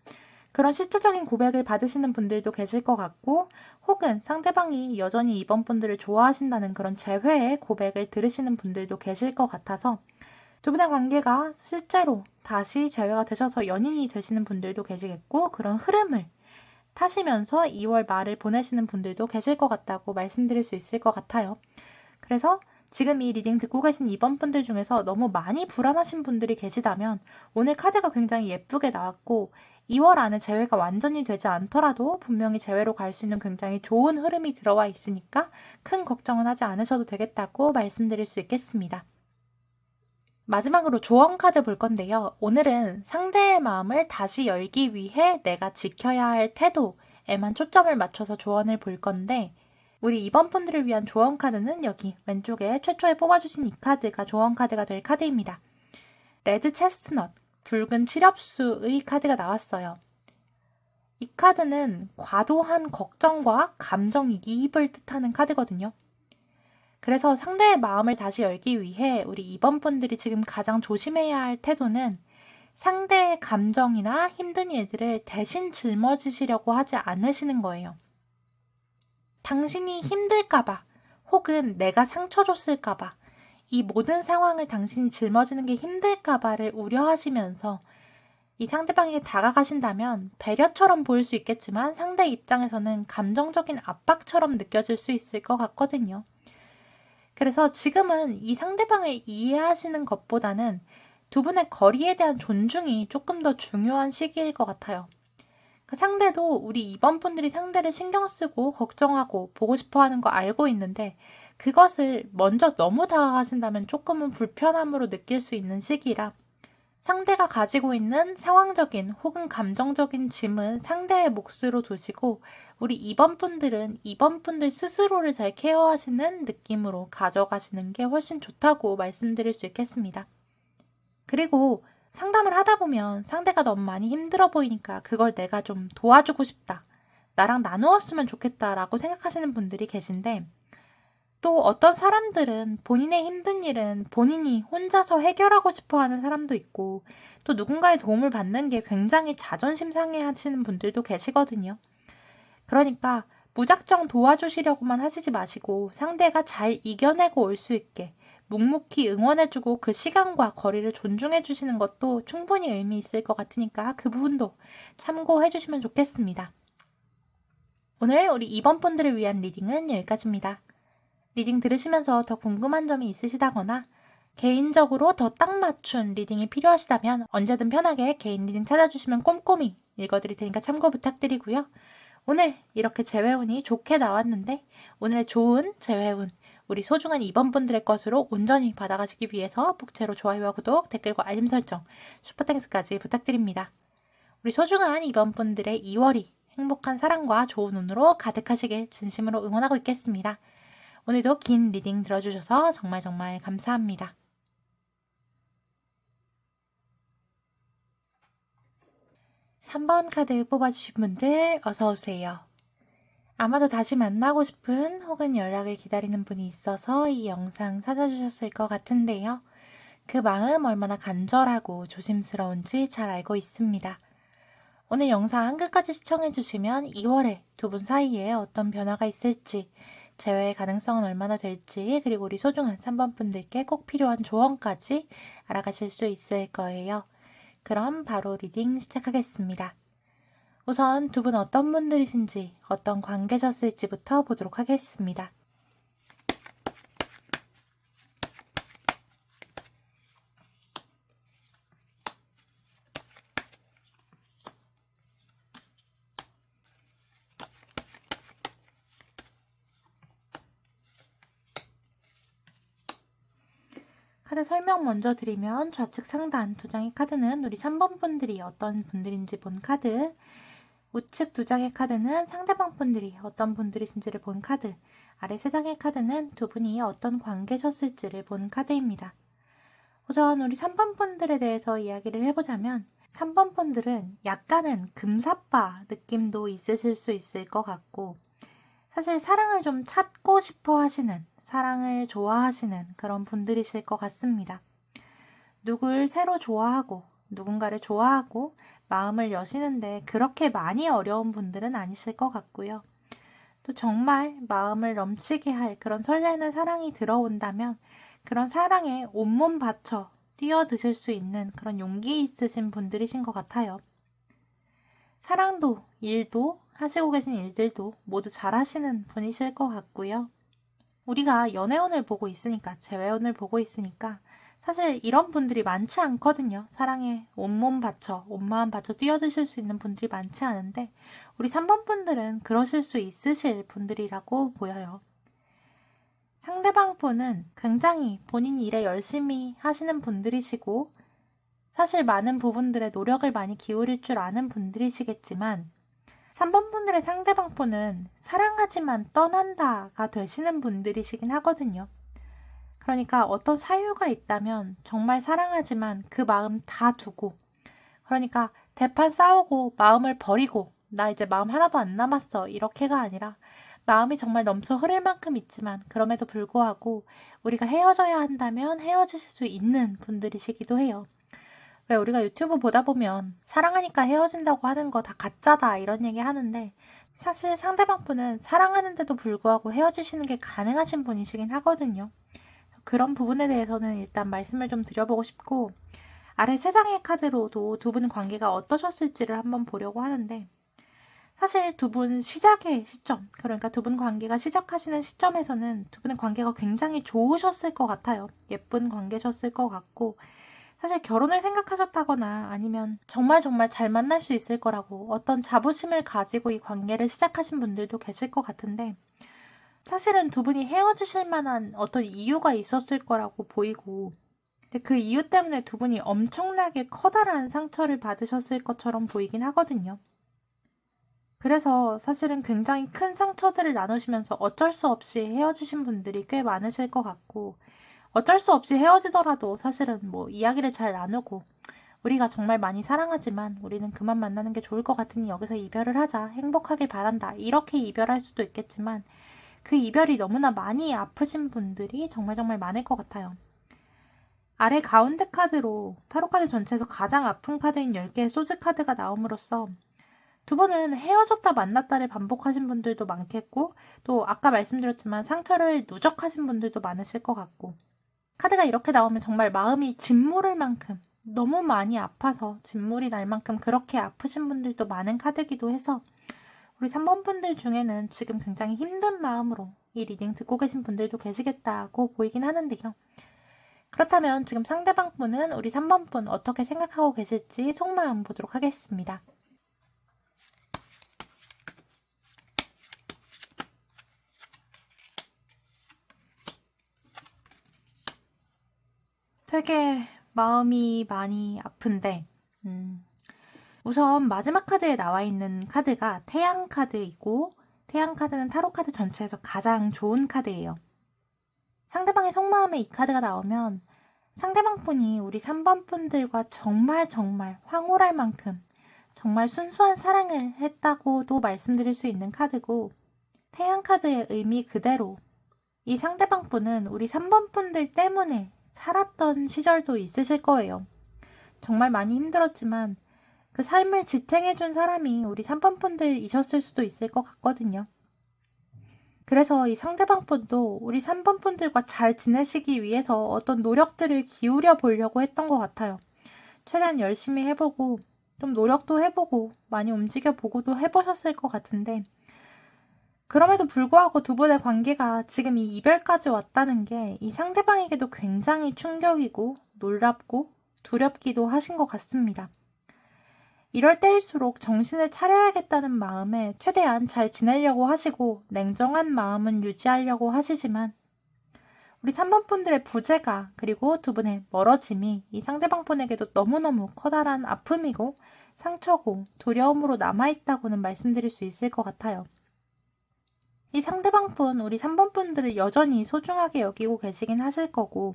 그런 실질적인 고백을 받으시는 분들도 계실 것 같고 혹은 상대방이 여전히 이번 분들을 좋아하신다는 그런 재회의 고백을 들으시는 분들도 계실 것 같아서 두 분의 관계가 실제로 다시 재회가 되셔서 연인이 되시는 분들도 계시겠고 그런 흐름을 타시면서 2월 말을 보내시는 분들도 계실 것 같다고 말씀드릴 수 있을 것 같아요. 그래서 지금 이 리딩 듣고 계신 이번 분들 중에서 너무 많이 불안하신 분들이 계시다면 오늘 카드가 굉장히 예쁘게 나왔고 2월 안에 재회가 완전히 되지 않더라도 분명히 재회로 갈 수 있는 굉장히 좋은 흐름이 들어와 있으니까 큰 걱정은 하지 않으셔도 되겠다고 말씀드릴 수 있겠습니다. 마지막으로 조언 카드 볼 건데요. 오늘은 상대의 마음을 다시 열기 위해 내가 지켜야 할 태도에만 초점을 맞춰서 조언을 볼 건데 우리 이번 분들을 위한 조언 카드는 여기 왼쪽에 최초에 뽑아주신 이 카드가 조언 카드가 될 카드입니다. 레드 체스트넛, 붉은 칠엽수의 카드가 나왔어요. 이 카드는 과도한 걱정과 감정이입을 뜻하는 카드거든요. 그래서 상대의 마음을 다시 열기 위해 우리 이번 분들이 지금 가장 조심해야 할 태도는 상대의 감정이나 힘든 일들을 대신 짊어지시려고 하지 않으시는 거예요. 당신이 힘들까봐 혹은 내가 상처 줬을까봐 이 모든 상황을 당신이 짊어지는 게 힘들까봐를 우려하시면서 이 상대방에게 다가가신다면 배려처럼 보일 수 있겠지만 상대 입장에서는 감정적인 압박처럼 느껴질 수 있을 것 같거든요. 그래서 지금은 이 상대방을 이해하시는 것보다는 두 분의 거리에 대한 존중이 조금 더 중요한 시기일 것 같아요. 그 상대도 우리 이번 분들이 상대를 신경 쓰고 걱정하고 보고 싶어 하는 거 알고 있는데 그것을 먼저 너무 다가가신다면 조금은 불편함으로 느낄 수 있는 시기라 상대가 가지고 있는 상황적인 혹은 감정적인 짐은 상대의 몫으로 두시고 우리 이번 분들은 이번 분들 스스로를 잘 케어하시는 느낌으로 가져가시는 게 훨씬 좋다고 말씀드릴 수 있겠습니다. 그리고 상담을 하다 보면 상대가 너무 많이 힘들어 보이니까 그걸 내가 좀 도와주고 싶다. 나랑 나누었으면 좋겠다라고 생각하시는 분들이 계신데 또 어떤 사람들은 본인의 힘든 일은 본인이 혼자서 해결하고 싶어 하는 사람도 있고 또 누군가의 도움을 받는 게 굉장히 자존심 상해 하시는 분들도 계시거든요. 그러니까 무작정 도와주시려고만 하시지 마시고 상대가 잘 이겨내고 올 수 있게 묵묵히 응원해주고 그 시간과 거리를 존중해주시는 것도 충분히 의미 있을 것 같으니까 그 부분도 참고해주시면 좋겠습니다. 오늘 우리 이번 분들을 위한 리딩은 여기까지입니다. 리딩 들으시면서 더 궁금한 점이 있으시다거나 개인적으로 더 딱 맞춘 리딩이 필요하시다면 언제든 편하게 개인 리딩 찾아주시면 꼼꼼히 읽어드릴 테니까 참고 부탁드리고요. 오늘 이렇게 재회운이 좋게 나왔는데 오늘의 좋은 재회운 우리 소중한 이번 분들의 것으로 온전히 받아가시기 위해서 복채로 좋아요와 구독, 댓글과 알림 설정, 슈퍼땡스까지 부탁드립니다. 우리 소중한 이번 분들의 2월이 행복한 사랑과 좋은 운으로 가득하시길 진심으로 응원하고 있겠습니다. 오늘도 긴 리딩 들어주셔서 정말 감사합니다. (3번) 카드 뽑아주신 분들 어서오세요. 아마도 다시 만나고 싶은 혹은 연락을 기다리는 분이 있어서 이 영상 찾아주셨을 것 같은데요. 그 마음 얼마나 간절하고 조심스러운지 잘 알고 있습니다. 오늘 영상 끝까지 시청해주시면 2월에 두 분 사이에 어떤 변화가 있을지 재회의 가능성은 얼마나 될지, 그리고 우리 소중한 3번 분들께 꼭 필요한 조언까지 알아가실 수 있을 거예요. 그럼 바로 리딩 시작하겠습니다. 우선 두 분 어떤 분들이신지, 어떤 관계셨을지부터 보도록 하겠습니다. 카드 설명 먼저 드리면 좌측 상단 두 장의 카드는 우리 3번 분들이 어떤 분들인지 본 카드, 우측 두 장의 카드는 상대방 분들이 어떤 분들이신지를 본 카드, 아래 세 장의 카드는 두 분이 어떤 관계셨을지를 본 카드입니다. 우선 우리 3번 분들에 대해서 이야기를 해보자면 3번 분들은 약간은 금사빠 느낌도 있으실 수 있을 것 같고, 사실 사랑을 좀 찾고 싶어 하시는, 사랑을 좋아하시는 그런 분들이실 것 같습니다. 누굴 새로 좋아하고 누군가를 좋아하고 마음을 여시는데 그렇게 많이 어려운 분들은 아니실 것 같고요. 또 정말 마음을 넘치게 할 그런 설레는 사랑이 들어온다면 그런 사랑에 온몸 바쳐 뛰어드실 수 있는 그런 용기 있으신 분들이신 것 같아요. 사랑도 일도 하시고 계신 일들도 모두 잘하시는 분이실 것 같고요. 우리가 연애운을 보고 있으니까, 재회운을 보고 있으니까 사실 이런 분들이 많지 않거든요. 사랑에 온몸 바쳐, 온 마음 바쳐 뛰어드실 수 있는 분들이 많지 않은데 우리 3번 분들은 그러실 수 있으실 분들이라고 보여요. 상대방 분은 굉장히 본인 일에 열심히 하시는 분들이시고 사실 많은 부분들에 노력을 많이 기울일 줄 아는 분들이시겠지만 3번 분들의 상대방 분은 사랑하지만 떠난다가 되시는 분들이시긴 하거든요. 그러니까 어떤 사유가 있다면 정말 사랑하지만 그 마음 다 두고, 그러니까 대판 싸우고 마음을 버리고 나 이제 마음 하나도 안 남았어 이렇게가 아니라 마음이 정말 넘쳐 흐를 만큼 있지만 그럼에도 불구하고 우리가 헤어져야 한다면 헤어지실 수 있는 분들이시기도 해요. 왜 우리가 유튜브 보다 보면 사랑하니까 헤어진다고 하는 거 다 가짜다 이런 얘기 하는데 사실 상대방 분은 사랑하는데도 불구하고 헤어지시는 게 가능하신 분이시긴 하거든요. 그런 부분에 대해서는 일단 말씀을 좀 드려보고 싶고, 아래 세 장의 카드로도 두 분 관계가 어떠셨을지를 한번 보려고 하는데, 사실 두 분 시작의 시점, 그러니까 두 분 관계가 시작하시는 시점에서는 두 분의 관계가 굉장히 좋으셨을 것 같아요. 예쁜 관계셨을 것 같고, 사실 결혼을 생각하셨다거나 아니면 정말 잘 만날 수 있을 거라고 어떤 자부심을 가지고 이 관계를 시작하신 분들도 계실 것 같은데, 사실은 두 분이 헤어지실 만한 어떤 이유가 있었을 거라고 보이고, 근데 그 이유 때문에 두 분이 엄청나게 커다란 상처를 받으셨을 것처럼 보이긴 하거든요. 그래서 사실은 굉장히 큰 상처들을 나누시면서 어쩔 수 없이 헤어지신 분들이 꽤 많으실 것 같고, 어쩔 수 없이 헤어지더라도 사실은 뭐 이야기를 잘 나누고 우리가 정말 많이 사랑하지만 우리는 그만 만나는 게 좋을 것 같으니 여기서 이별을 하자, 행복하길 바란다 이렇게 이별할 수도 있겠지만 그 이별이 너무나 많이 아프신 분들이 정말 많을 것 같아요. 아래 가운데 카드로 타로 카드 전체에서 가장 아픈 카드인 10개의 소즈 카드가 나옴으로써 두 분은 헤어졌다 만났다를 반복하신 분들도 많겠고, 또 아까 말씀드렸지만 상처를 누적하신 분들도 많으실 것 같고, 카드가 이렇게 나오면 정말 마음이 짓무를 만큼, 너무 많이 아파서 짓물이 날 만큼 그렇게 아프신 분들도 많은 카드이기도 해서 우리 3번 분들 중에는 지금 굉장히 힘든 마음으로 이 리딩 듣고 계신 분들도 계시겠다고 보이긴 하는데요. 그렇다면 지금 상대방 분은 우리 3번 분 어떻게 생각하고 계실지 속마음 보도록 하겠습니다. 되게 마음이 많이 아픈데 우선 마지막 카드에 나와 있는 카드가 태양 카드이고, 태양 카드는 타로 카드 전체에서 가장 좋은 카드예요. 상대방의 속마음에 이 카드가 나오면 상대방 분이 우리 3번 분들과 정말 황홀할 만큼 정말 순수한 사랑을 했다고도 말씀드릴 수 있는 카드고, 태양 카드의 의미 그대로 이 상대방 분은 우리 3번 분들 때문에 살았던 시절도 있으실 거예요. 정말 많이 힘들었지만 그 삶을 지탱해준 사람이 우리 3번 분들이셨을 수도 있을 것 같거든요. 그래서 이 상대방 분도 우리 3번 분들과 잘 지내시기 위해서 어떤 노력들을 기울여 보려고 했던 것 같아요. 최대한 열심히 해보고 좀 노력도 해보고 많이 움직여보고도 해보셨을 것 같은데, 그럼에도 불구하고 두 분의 관계가 지금 이 이별까지 왔다는 게 이 상대방에게도 굉장히 충격이고 놀랍고 두렵기도 하신 것 같습니다. 이럴 때일수록 정신을 차려야겠다는 마음에 최대한 잘 지내려고 하시고 냉정한 마음은 유지하려고 하시지만, 우리 3번 분들의 부재가 그리고 두 분의 멀어짐이 이 상대방 분에게도 너무너무 커다란 아픔이고 상처고 두려움으로 남아있다고는 말씀드릴 수 있을 것 같아요. 이 상대방 분, 우리 3번 분들을 여전히 소중하게 여기고 계시긴 하실 거고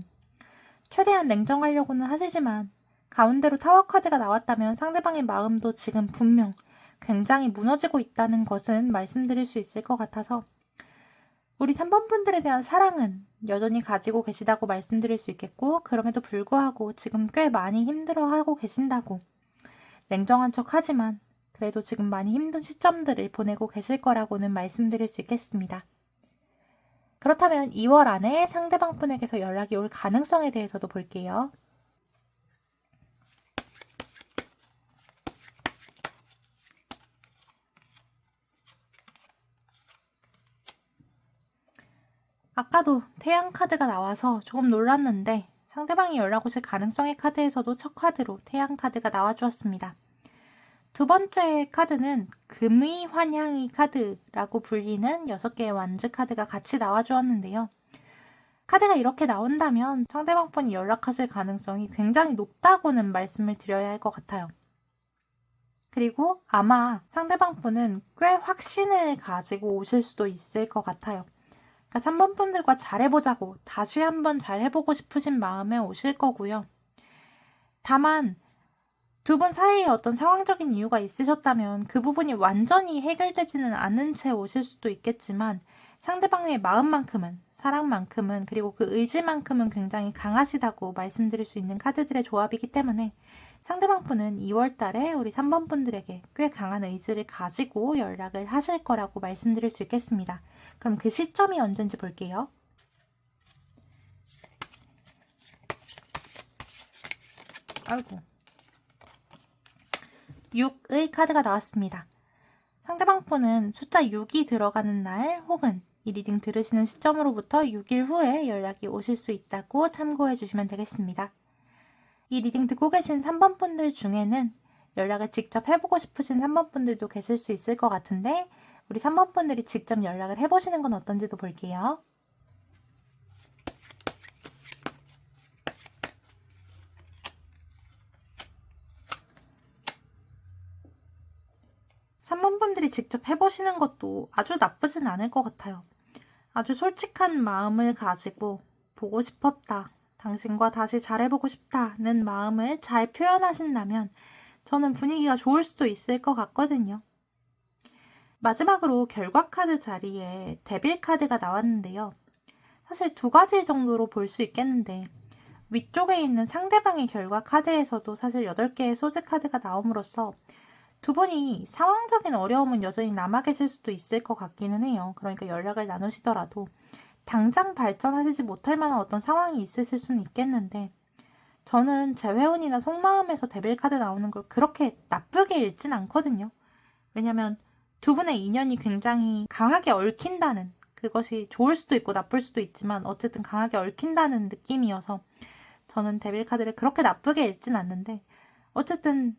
최대한 냉정하려고는 하시지만, 가운데로 타워 카드가 나왔다면 상대방의 마음도 지금 분명 굉장히 무너지고 있다는 것은 말씀드릴 수 있을 것 같아서, 우리 3번 분들에 대한 사랑은 여전히 가지고 계시다고 말씀드릴 수 있겠고, 그럼에도 불구하고 지금 꽤 많이 힘들어하고 계신다고, 냉정한 척 하지만 그래도 지금 많이 힘든 시점들을 보내고 계실 거라고는 말씀드릴 수 있겠습니다. 그렇다면 2월 안에 상대방 분에게서 연락이 올 가능성에 대해서도 볼게요. 아까도 태양 카드가 나와서 조금 놀랐는데, 상대방이 연락 오실 가능성의 카드에서도 첫 카드로 태양 카드가 나와주었습니다. 두 번째 카드는 금의 환향의 카드라고 불리는 6개의 완즈 카드가 같이 나와주었는데요. 카드가 이렇게 나온다면 상대방 분이 연락하실 가능성이 굉장히 높다고는 말씀을 드려야 할 것 같아요. 그리고 아마 상대방 분은 꽤 확신을 가지고 오실 수도 있을 것 같아요. 그러니까 3번 분들과 잘해보자고 다시 한번 잘해보고 싶으신 마음에 오실 거고요. 다만 두 분 사이에 어떤 상황적인 이유가 있으셨다면 그 부분이 완전히 해결되지는 않은 채 오실 수도 있겠지만, 상대방의 마음만큼은, 사랑만큼은, 그리고 그 의지만큼은 굉장히 강하시다고 말씀드릴 수 있는 카드들의 조합이기 때문에 상대방 분은 2월 달에 우리 3번 분들에게 꽤 강한 의지를 가지고 연락을 하실 거라고 말씀드릴 수 있겠습니다. 그럼 그 시점이 언젠지 볼게요. 아이고. 6의 카드가 나왔습니다. 상대방 분은 숫자 6이 들어가는 날 혹은 이 리딩 들으시는 시점으로부터 6일 후에 연락이 오실 수 있다고 참고해 주시면 되겠습니다. 이 리딩 듣고 계신 3번 분들 중에는 연락을 직접 해보고 싶으신 3번 분들도 계실 수 있을 것 같은데, 우리 3번 분들이 직접 연락을 해보시는 건 어떤지도 볼게요. 분들이 직접 해보시는 것도 아주 나쁘진 않을 것 같아요. 아주 솔직한 마음을 가지고 보고 싶었다, 당신과 다시 잘해보고 싶다는 마음을 잘 표현하신다면 저는 분위기가 좋을 수도 있을 것 같거든요. 마지막으로 결과 카드 자리에 데빌 카드가 나왔는데요. 사실 두 가지 정도로 볼 수 있겠는데, 위쪽에 있는 상대방의 결과 카드에서도 사실 8개의 소재 카드가 나옴으로써 두 분이 상황적인 어려움은 여전히 남아 계실 수도 있을 것 같기는 해요. 그러니까 연락을 나누시더라도 당장 발전하시지 못할 만한 어떤 상황이 있으실 수는 있겠는데, 저는 제 회원이나 속마음에서 데빌 카드 나오는 걸 그렇게 나쁘게 읽진 않거든요. 왜냐면 두 분의 인연이 굉장히 강하게 얽힌다는, 그것이 좋을 수도 있고 나쁠 수도 있지만 어쨌든 강하게 얽힌다는 느낌이어서 저는 데빌 카드를 그렇게 나쁘게 읽진 않는데, 어쨌든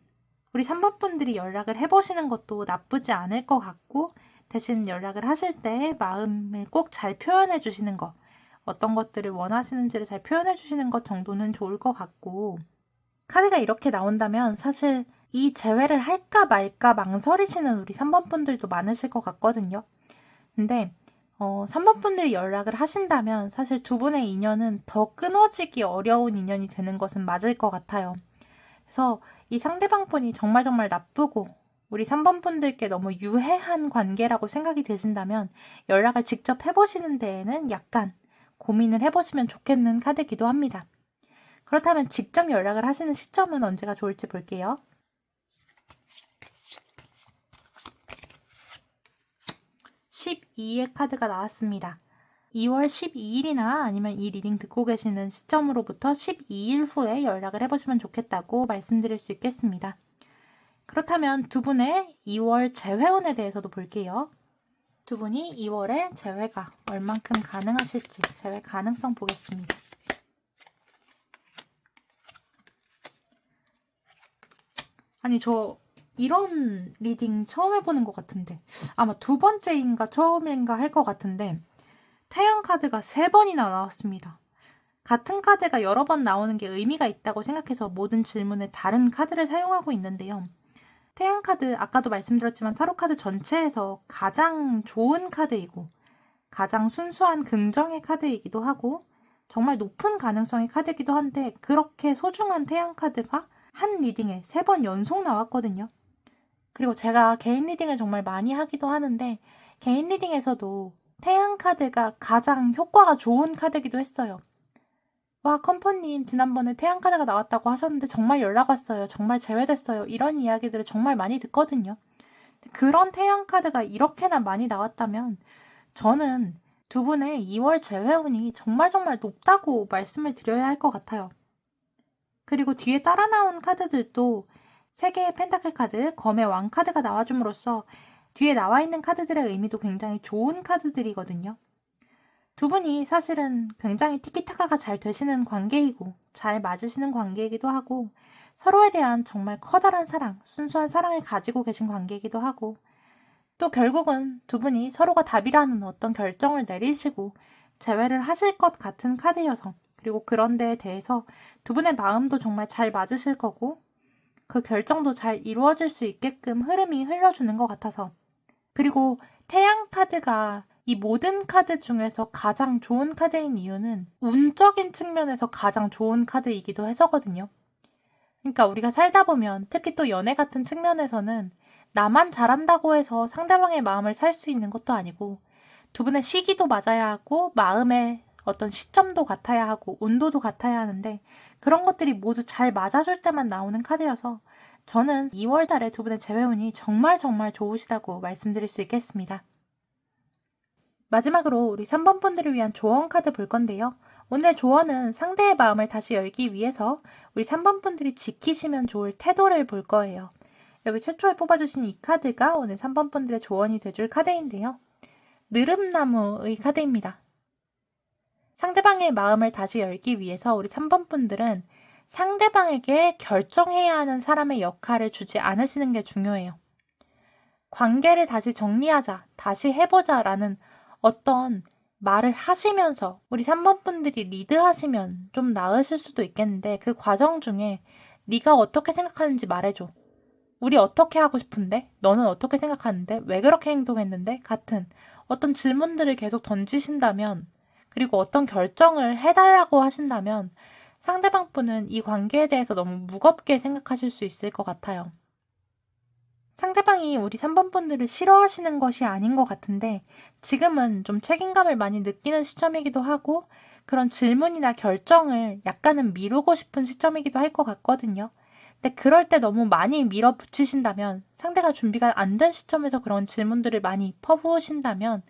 우리 3번 분들이 연락을 해보시는 것도 나쁘지 않을 것 같고, 대신 연락을 하실 때 마음을 꼭 잘 표현해 주시는 것, 어떤 것들을 원하시는지를 잘 표현해 주시는 것 정도는 좋을 것 같고, 카드가 이렇게 나온다면 사실 이 재회를 할까 말까 망설이시는 우리 3번 분들도 많으실 것 같거든요. 근데 3번 분들이 연락을 하신다면 사실 두 분의 인연은 더 끊어지기 어려운 인연이 되는 것은 맞을 것 같아요. 그래서 이 상대방 분이 정말 나쁘고 우리 3번 분들께 너무 유해한 관계라고 생각이 드신다면 연락을 직접 해보시는 데에는 약간 고민을 해보시면 좋겠는 카드이기도 합니다. 그렇다면 직접 연락을 하시는 시점은 언제가 좋을지 볼게요. 12의 카드가 나왔습니다. 2월 12일이나 아니면 이 리딩 듣고 계시는 시점으로부터 12일 후에 연락을 해보시면 좋겠다고 말씀드릴 수 있겠습니다. 그렇다면 두 분의 2월 재회운에 대해서도 볼게요. 두 분이 2월에 재회가 얼만큼 가능하실지 재회 가능성 보겠습니다. 아니 저 이런 리딩 처음 해보는 것 같은데 아마 두 번째인가 처음인가 할 것 같은데 태양 카드가 3번이나 나왔습니다. 같은 카드가 여러 번 나오는 게 의미가 있다고 생각해서 모든 질문에 다른 카드를 사용하고 있는데요. 태양 카드 아까도 말씀드렸지만 타로 카드 전체에서 가장 좋은 카드이고 가장 순수한 긍정의 카드이기도 하고 정말 높은 가능성의 카드이기도 한데 그렇게 소중한 태양 카드가 한 리딩에 3번 연속 나왔거든요. 그리고 제가 개인 리딩을 정말 많이 하기도 하는데 개인 리딩에서도 태양 카드가 가장 효과가 좋은 카드이기도 했어요. 와, 컴퍼님 지난번에 태양 카드가 나왔다고 하셨는데 정말 연락 왔어요. 정말 제외됐어요. 이런 이야기들을 정말 많이 듣거든요. 그런 태양 카드가 이렇게나 많이 나왔다면 저는 두 분의 2월 재회운이 정말 높다고 말씀을 드려야 할 것 같아요. 그리고 뒤에 따라 나온 카드들도 3개의 펜타클 카드, 검의 왕 카드가 나와줌으로써 뒤에 나와 있는 카드들의 의미도 굉장히 좋은 카드들이거든요. 두 분이 사실은 굉장히 티키타카가 잘 되시는 관계이고 잘 맞으시는 관계이기도 하고 서로에 대한 정말 커다란 사랑, 순수한 사랑을 가지고 계신 관계이기도 하고 또 결국은 두 분이 서로가 답이라는 어떤 결정을 내리시고 재회를 하실 것 같은 카드여서 그리고 그런 데에 대해서 두 분의 마음도 정말 잘 맞으실 거고 그 결정도 잘 이루어질 수 있게끔 흐름이 흘러주는 것 같아서 그리고 태양 카드가 이 모든 카드 중에서 가장 좋은 카드인 이유는 운적인 측면에서 가장 좋은 카드이기도 해서거든요. 그러니까 우리가 살다 보면 특히 또 연애 같은 측면에서는 나만 잘한다고 해서 상대방의 마음을 살 수 있는 것도 아니고 두 분의 시기도 맞아야 하고 마음의 어떤 시점도 같아야 하고 온도도 같아야 하는데 그런 것들이 모두 잘 맞아줄 때만 나오는 카드여서 저는 2월 달에 두 분의 재회운이 정말 좋으시다고 말씀드릴 수 있겠습니다. 마지막으로 우리 3번 분들을 위한 조언 카드 볼 건데요. 오늘의 조언은 상대의 마음을 다시 열기 위해서 우리 3번 분들이 지키시면 좋을 태도를 볼 거예요. 여기 최초에 뽑아주신 이 카드가 오늘 3번 분들의 조언이 돼줄 카드인데요. 느릅나무의 카드입니다. 상대방의 마음을 다시 열기 위해서 우리 3번 분들은 상대방에게 결정해야 하는 사람의 역할을 주지 않으시는 게 중요해요. 관계를 다시 정리하자, 다시 해보자 라는 어떤 말을 하시면서 우리 3번 분들이 리드하시면 좀 나으실 수도 있겠는데 그 과정 중에 네가 어떻게 생각하는지 말해줘. 우리 어떻게 하고 싶은데? 너는 어떻게 생각하는데? 왜 그렇게 행동했는데? 같은 어떤 질문들을 계속 던지신다면 그리고 어떤 결정을 해달라고 하신다면 상대방 분은 이 관계에 대해서 너무 무겁게 생각하실 수 있을 것 같아요. 상대방이 우리 3번 분들을 싫어하시는 것이 아닌 것 같은데 지금은 좀 책임감을 많이 느끼는 시점이기도 하고 그런 질문이나 결정을 약간은 미루고 싶은 시점이기도 할 것 같거든요. 근데 그럴 때 너무 많이 밀어붙이신다면 상대가 준비가 안 된 시점에서 그런 질문들을 많이 퍼부으신다면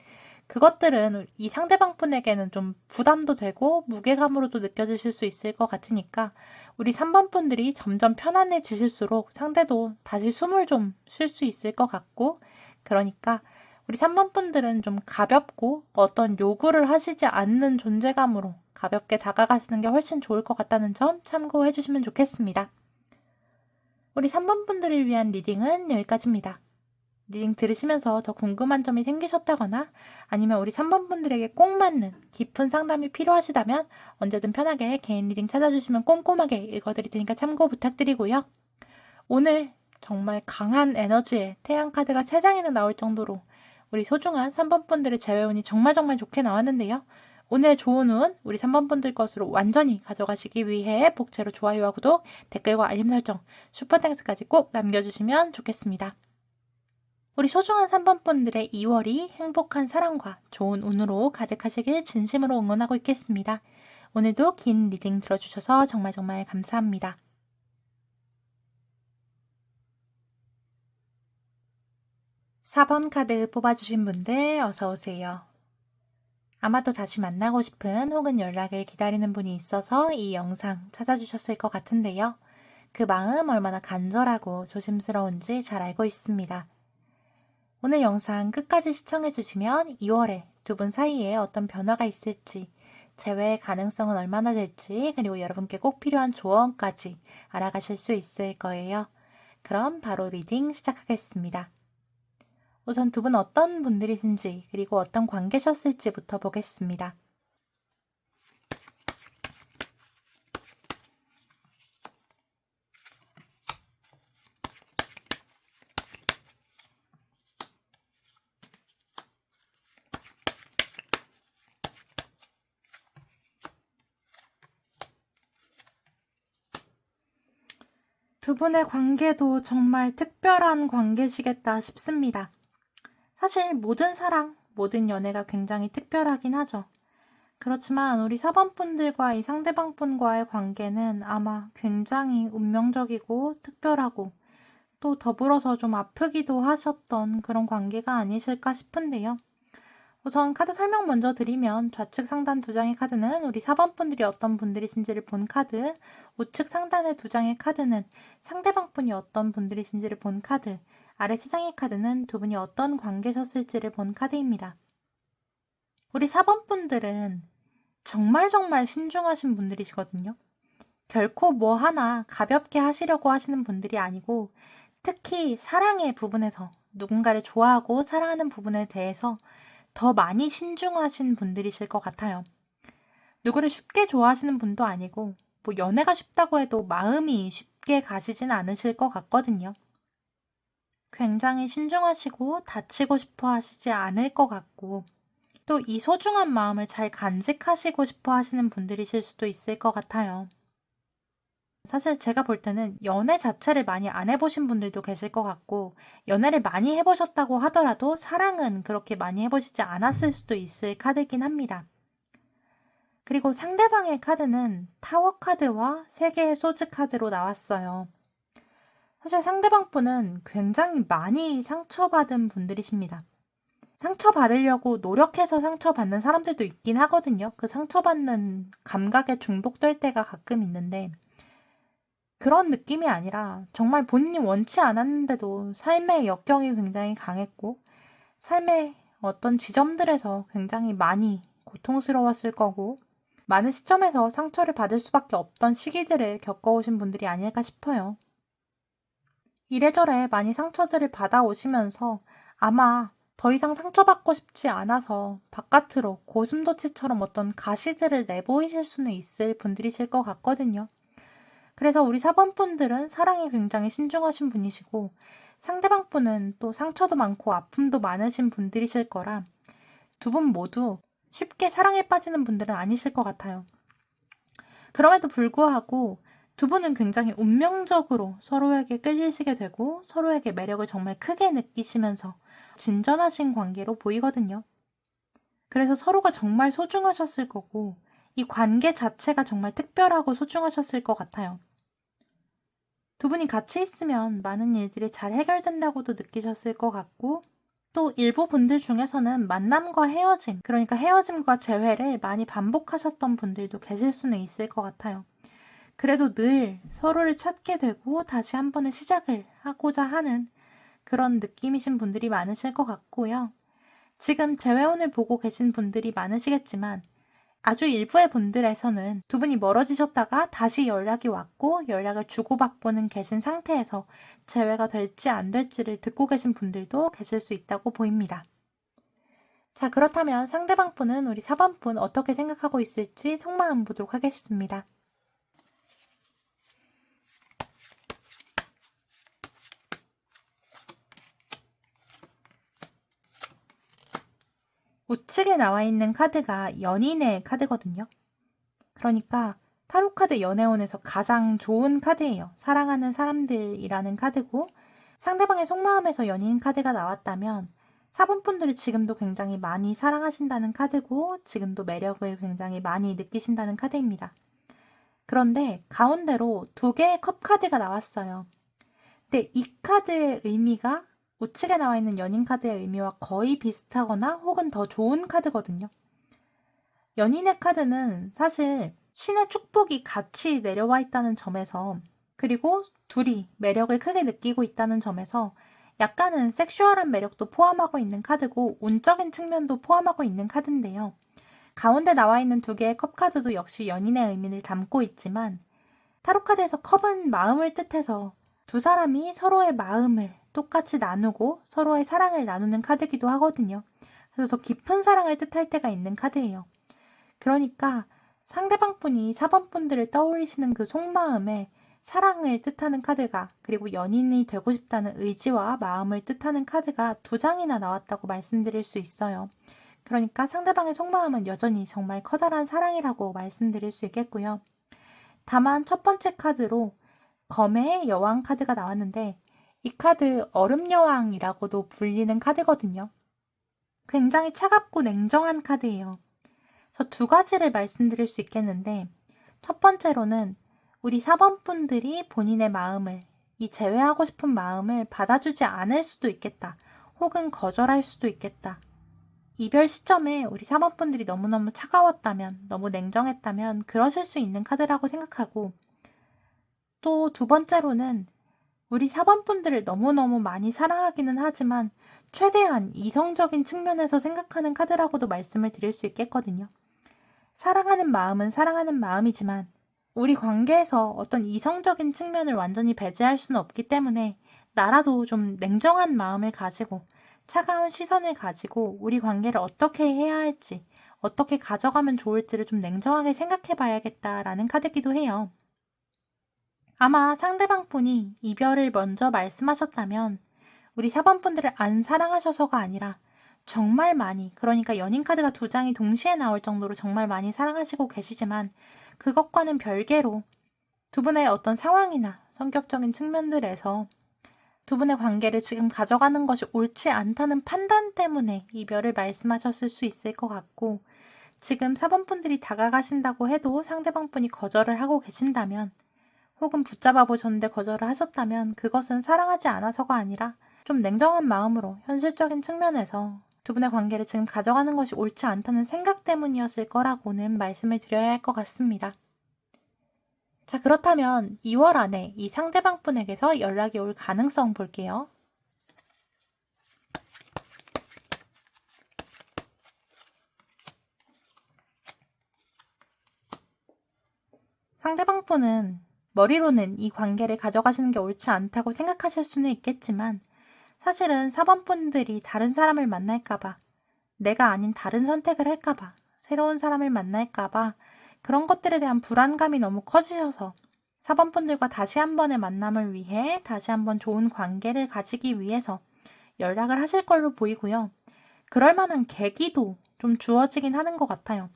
그것들은 이 상대방 분에게는 좀 부담도 되고 무게감으로도 느껴지실 수 있을 것 같으니까 우리 3번 분들이 점점 편안해지실수록 상대도 다시 숨을 좀 쉴 수 있을 것 같고 그러니까 우리 3번 분들은 좀 가볍고 어떤 요구를 하시지 않는 존재감으로 가볍게 다가가시는 게 훨씬 좋을 것 같다는 점 참고해 주시면 좋겠습니다. 우리 3번 분들을 위한 리딩은 여기까지입니다. 리딩 들으시면서 더 궁금한 점이 생기셨다거나 아니면 우리 3번 분들에게 꼭 맞는 깊은 상담이 필요하시다면 언제든 편하게 개인 리딩 찾아주시면 꼼꼼하게 읽어드릴 테니까 참고 부탁드리고요. 오늘 정말 강한 에너지의 태양 카드가 3장이나 나올 정도로 우리 소중한 3번 분들의 재회운이 정말 좋게 나왔는데요. 오늘의 좋은 운 우리 3번 분들 것으로 완전히 가져가시기 위해 복채로 좋아요와 구독, 댓글과 알림 설정, 슈퍼땡스까지 꼭 남겨주시면 좋겠습니다. 우리 소중한 3번 분들의 2월이 행복한 사랑과 좋은 운으로 가득하시길 진심으로 응원하고 있겠습니다. 오늘도 긴 리딩 들어주셔서 정말 감사합니다. 4번 카드 뽑아주신 분들 어서오세요. 아마도 다시 만나고 싶은 혹은 연락을 기다리는 분이 있어서 이 영상 찾아주셨을 것 같은데요. 그 마음 얼마나 간절하고 조심스러운지 잘 알고 있습니다. 오늘 영상 끝까지 시청해주시면 2월에 두 분 사이에 어떤 변화가 있을지, 재회의 가능성은 얼마나 될지, 그리고 여러분께 꼭 필요한 조언까지 알아가실 수 있을 거예요. 그럼 바로 리딩 시작하겠습니다. 우선 두 분 어떤 분들이신지 그리고 어떤 관계셨을지부터 보겠습니다. 두 분의 관계도 정말 특별한 관계시겠다 싶습니다. 사실 모든 사랑, 모든 연애가 굉장히 특별하긴 하죠. 그렇지만 우리 4번 분들과 이 상대방 분과의 관계는 아마 굉장히 운명적이고 특별하고 또 더불어서 좀 아프기도 하셨던 그런 관계가 아니실까 싶은데요. 우선 카드 설명 먼저 드리면 좌측 상단 2장의 카드는 우리 4번 분들이 어떤 분들이신지를 본 카드, 우측 상단의 2장의 카드는 상대방 분이 어떤 분들이신지를 본 카드, 아래 3장의 카드는 두 분이 어떤 관계셨을지를 본 카드입니다. 우리 4번 분들은 정말 신중하신 분들이시거든요. 결코 뭐 하나 가볍게 하시려고 하시는 분들이 아니고 특히 사랑의 부분에서 누군가를 좋아하고 사랑하는 부분에 대해서 더 많이 신중하신 분들이실 것 같아요. 누구를 쉽게 좋아하시는 분도 아니고 뭐 연애가 쉽다고 해도 마음이 쉽게 가시진 않으실 것 같거든요. 굉장히 신중하시고 다치고 싶어 하시지 않을 것 같고 또 이 소중한 마음을 잘 간직하시고 싶어 하시는 분들이실 수도 있을 것 같아요. 사실 제가 볼 때는 연애 자체를 많이 안 해보신 분들도 계실 것 같고 연애를 많이 해보셨다고 하더라도 사랑은 그렇게 많이 해보시지 않았을 수도 있을 카드이긴 합니다. 그리고 상대방의 카드는 타워 카드와 3개의 소즈 카드로 나왔어요. 사실 상대방 분은 굉장히 많이 상처받은 분들이십니다. 상처받으려고 노력해서 상처받는 사람들도 있긴 하거든요. 그 상처받는 감각에 중독될 때가 가끔 있는데 그런 느낌이 아니라 정말 본인이 원치 않았는데도 삶의 역경이 굉장히 강했고 삶의 어떤 지점들에서 굉장히 많이 고통스러웠을 거고 많은 시점에서 상처를 받을 수밖에 없던 시기들을 겪어오신 분들이 아닐까 싶어요. 이래저래 많이 상처들을 받아오시면서 아마 더 이상 상처받고 싶지 않아서 바깥으로 고슴도치처럼 어떤 가시들을 내보이실 수는 있을 분들이실 것 같거든요. 그래서 우리 4번 분들은 사랑이 굉장히 신중하신 분이시고 상대방 분은 또 상처도 많고 아픔도 많으신 분들이실 거라 두 분 모두 쉽게 사랑에 빠지는 분들은 아니실 것 같아요. 그럼에도 불구하고 두 분은 굉장히 운명적으로 서로에게 끌리시게 되고 서로에게 매력을 정말 크게 느끼시면서 진전하신 관계로 보이거든요. 그래서 서로가 정말 소중하셨을 거고 이 관계 자체가 정말 특별하고 소중하셨을 것 같아요. 두 분이 같이 있으면 많은 일들이 잘 해결된다고도 느끼셨을 것 같고 또 일부 분들 중에서는 만남과 헤어짐, 그러니까 헤어짐과 재회를 많이 반복하셨던 분들도 계실 수는 있을 것 같아요. 그래도 늘 서로를 찾게 되고 다시 한 번의 시작을 하고자 하는 그런 느낌이신 분들이 많으실 것 같고요. 지금 재회원을 보고 계신 분들이 많으시겠지만 아주 일부의 분들에서는 두 분이 멀어지셨다가 다시 연락이 왔고 연락을 주고받고는 계신 상태에서 재회가 될지 안 될지를 듣고 계신 분들도 계실 수 있다고 보입니다. 자, 그렇다면 상대방 분은 우리 4번 분 어떻게 생각하고 있을지 속마음 보도록 하겠습니다. 우측에 나와 있는 카드가 연인의 카드거든요. 그러니까 타로 카드 연애운에서 가장 좋은 카드예요. 사랑하는 사람들이라는 카드고 상대방의 속마음에서 연인 카드가 나왔다면 4번 분들이 지금도 굉장히 많이 사랑하신다는 카드고 지금도 매력을 굉장히 많이 느끼신다는 카드입니다. 그런데 가운데로 2개의 컵 카드가 나왔어요. 근데 이 카드의 의미가 우측에 나와 있는 연인 카드의 의미와 거의 비슷하거나 혹은 더 좋은 카드거든요. 연인의 카드는 사실 신의 축복이 같이 내려와 있다는 점에서, 그리고 둘이 매력을 크게 느끼고 있다는 점에서 약간은 섹슈얼한 매력도 포함하고 있는 카드고 운적인 측면도 포함하고 있는 카드인데요. 가운데 나와 있는 두 개의 컵 카드도 역시 연인의 의미를 담고 있지만, 타로 카드에서 컵은 마음을 뜻해서 두 사람이 서로의 마음을 똑같이 나누고 서로의 사랑을 나누는 카드이기도 하거든요. 그래서 더 깊은 사랑을 뜻할 때가 있는 카드예요. 그러니까 상대방 분이 4번 분들을 떠올리시는 그 속마음에 사랑을 뜻하는 카드가, 그리고 연인이 되고 싶다는 의지와 마음을 뜻하는 카드가 2장이나 나왔다고 말씀드릴 수 있어요. 그러니까 상대방의 속마음은 여전히 정말 커다란 사랑이라고 말씀드릴 수 있겠고요. 다만 첫 번째 카드로 검의 여왕 카드가 나왔는데, 이 카드 얼음 여왕이라고도 불리는 카드거든요. 굉장히 차갑고 냉정한 카드예요. 그래서 두 가지를 말씀드릴 수 있겠는데, 첫 번째로는 우리 4번 분들이 본인의 마음을, 이 제외하고 싶은 마음을 받아주지 않을 수도 있겠다. 혹은 거절할 수도 있겠다. 이별 시점에 우리 4번 분들이 너무너무 차가웠다면, 너무 냉정했다면 그러실 수 있는 카드라고 생각하고, 또 두 번째로는 우리 4번 분들을 너무너무 많이 사랑하기는 하지만 최대한 이성적인 측면에서 생각하는 카드라고도 말씀을 드릴 수 있겠거든요. 사랑하는 마음은 사랑하는 마음이지만 우리 관계에서 어떤 이성적인 측면을 완전히 배제할 수는 없기 때문에 나라도 좀 냉정한 마음을 가지고 차가운 시선을 가지고 우리 관계를 어떻게 해야 할지, 어떻게 가져가면 좋을지를 좀 냉정하게 생각해 봐야겠다라는 카드이기도 해요. 아마 상대방 분이 이별을 먼저 말씀하셨다면 우리 4번 분들을 안 사랑하셔서가 아니라 정말 많이, 그러니까 연인 카드가 2장이 동시에 나올 정도로 정말 많이 사랑하시고 계시지만 그것과는 별개로 두 분의 어떤 상황이나 성격적인 측면들에서 두 분의 관계를 지금 가져가는 것이 옳지 않다는 판단 때문에 이별을 말씀하셨을 수 있을 것 같고, 지금 4번 분들이 다가가신다고 해도 상대방 분이 거절을 하고 계신다면, 혹은 붙잡아 보셨는데 거절을 하셨다면 그것은 사랑하지 않아서가 아니라 좀 냉정한 마음으로 현실적인 측면에서 두 분의 관계를 지금 가져가는 것이 옳지 않다는 생각 때문이었을 거라고는 말씀을 드려야 할 것 같습니다. 자, 그렇다면 2월 안에 이 상대방 분에게서 연락이 올 가능성 볼게요. 상대방 분은 머리로는 이 관계를 가져가시는 게 옳지 않다고 생각하실 수는 있겠지만 사실은 4번 분들이 다른 사람을 만날까봐, 내가 아닌 다른 선택을 할까봐, 새로운 사람을 만날까봐 그런 것들에 대한 불안감이 너무 커지셔서 4번 분들과 다시 한 번의 만남을 위해 다시 한번 좋은 관계를 가지기 위해서 연락을 하실 걸로 보이고요. 그럴 만한 계기도 좀 주어지긴 하는 것 같아요.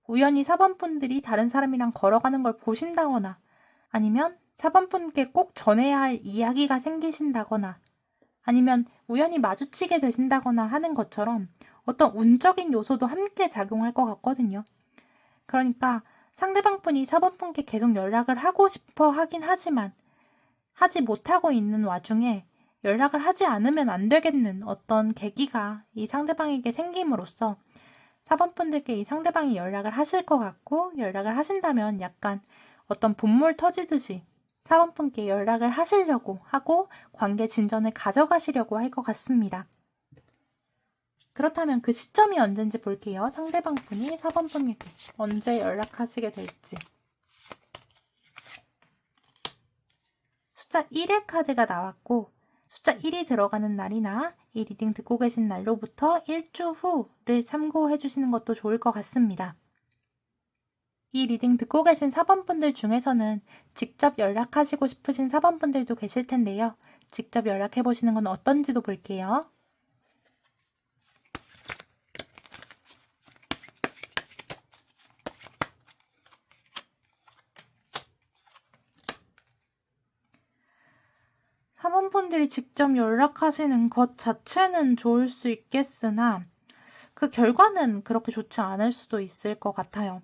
우연히 4번 분들이 다른 사람이랑 걸어가는 걸 보신다거나 아니면 4번 분께 꼭 전해야 할 이야기가 생기신다거나 아니면 우연히 마주치게 되신다거나 하는 것처럼 어떤 운적인 요소도 함께 작용할 것 같거든요. 그러니까 상대방 분이 4번 분께 계속 연락을 하고 싶어 하긴 하지만 하지 못하고 있는 와중에 연락을 하지 않으면 안 되겠는 어떤 계기가 이 상대방에게 생김으로써 4번 분들께 이 상대방이 연락을 하실 것 같고, 연락을 하신다면 약간 어떤 본물 터지듯이 4번 분께 연락을 하시려고 하고 관계 진전을 가져가시려고 할 것 같습니다. 그렇다면 그 시점이 언젠지 볼게요. 상대방 분이 4번 분에게 언제 연락하시게 될지. 숫자 1의 카드가 나왔고, 숫자 1이 들어가는 날이나 이 리딩 듣고 계신 날로부터 일주 후를 참고해 주시는 것도 좋을 것 같습니다. 이 리딩 듣고 계신 4번 분들 중에서는 직접 연락하시고 싶으신 4번 분들도 계실 텐데요. 직접 연락해 보시는 건 어떤지도 볼게요. 사모분들이 직접 연락하시는 것 자체는 좋을 수 있겠으나 그 결과는 그렇게 좋지 않을 수도 있을 것 같아요.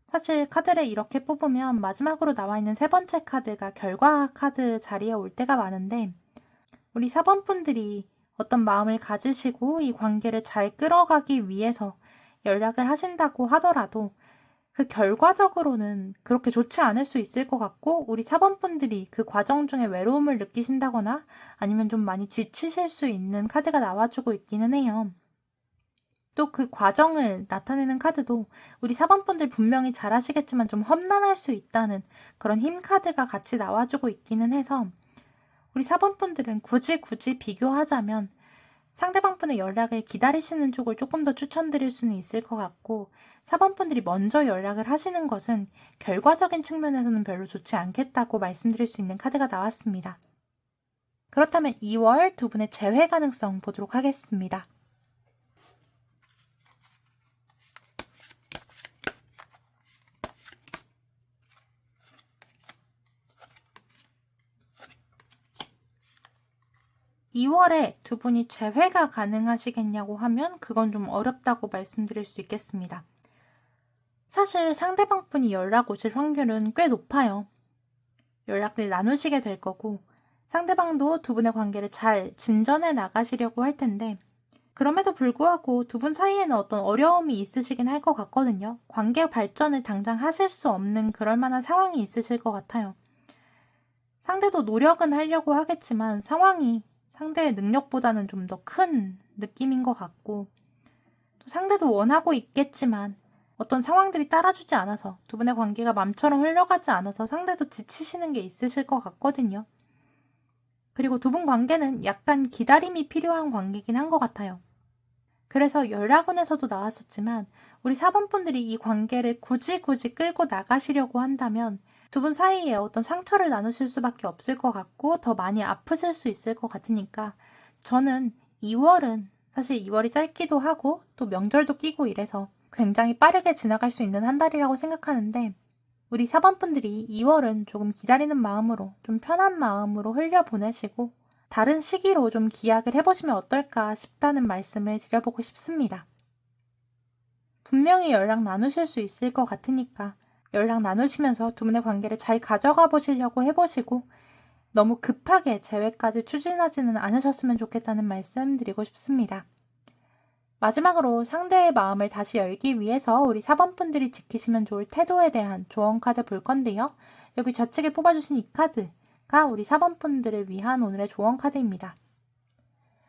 사실 카드를 이렇게 뽑으면 마지막으로 나와 있는 세 번째 카드가 결과 카드 자리에 올 때가 많은데 우리 4번분들이 어떤 마음을 가지시고 이 관계를 잘 끌어가기 위해서 연락을 하신다고 하더라도 그 결과적으로는 그렇게 좋지 않을 수 있을 것 같고, 우리 4번분들이 그 과정 중에 외로움을 느끼신다거나 아니면 좀 많이 지치실 수 있는 카드가 나와주고 있기는 해요. 또 그 과정을 나타내는 카드도 우리 4번분들 분명히 잘 아시겠지만 좀 험난할 수 있다는 그런 힘 카드가 같이 나와주고 있기는 해서, 우리 4번분들은 굳이 비교하자면 상대방 분의 연락을 기다리시는 쪽을 조금 더 추천드릴 수는 있을 것 같고, 4번분들이 먼저 연락을 하시는 것은 결과적인 측면에서는 별로 좋지 않겠다고 말씀드릴 수 있는 카드가 나왔습니다. 그렇다면 2월 두 분의 재회 가능성 보도록 하겠습니다. (2월에) 두 분이 재회가 가능하시겠냐고 하면 그건 좀 어렵다고 말씀드릴 수 있겠습니다. 사실 상대방 분이 연락 오실 확률은 꽤 높아요. 연락을 나누시게 될 거고, 상대방도 두 분의 관계를 잘 진전해 나가시려고 할 텐데, 그럼에도 불구하고 두 분 사이에는 어떤 어려움이 있으시긴 할 것 같거든요. 관계 발전을 당장 하실 수 없는 그럴 만한 상황이 있으실 것 같아요. 상대도 노력은 하려고 하겠지만 상황이 상대의 능력보다는 좀 더 큰 느낌인 것 같고, 또 상대도 원하고 있겠지만 어떤 상황들이 따라주지 않아서, 두 분의 관계가 맘처럼 흘러가지 않아서 상대도 지치시는 게 있으실 것 같거든요. 그리고 두 분 관계는 약간 기다림이 필요한 관계긴 한 것 같아요. 그래서 연락운에서도 나왔었지만 우리 4번분들이 이 관계를 굳이 끌고 나가시려고 한다면 두 분 사이에 어떤 상처를 나누실 수밖에 없을 것 같고 더 많이 아프실 수 있을 것 같으니까, 저는 2월은 사실 2월이 짧기도 하고 또 명절도 끼고 이래서 굉장히 빠르게 지나갈 수 있는 한 달이라고 생각하는데, 우리 4번분들이 2월은 조금 기다리는 마음으로, 좀 편한 마음으로 흘려보내시고 다른 시기로 좀 기약을 해보시면 어떨까 싶다는 말씀을 드려보고 싶습니다. 분명히 연락 나누실 수 있을 것 같으니까 연락 나누시면서 두 분의 관계를 잘 가져가 보시려고 해보시고, 너무 급하게 재회까지 추진하지는 않으셨으면 좋겠다는 말씀 드리고 싶습니다. 마지막으로 상대의 마음을 다시 열기 위해서 우리 4번분들이 지키시면 좋을 태도에 대한 조언 카드 볼 건데요. 여기 좌측에 뽑아주신 이 카드가 우리 4번분들을 위한 오늘의 조언 카드입니다.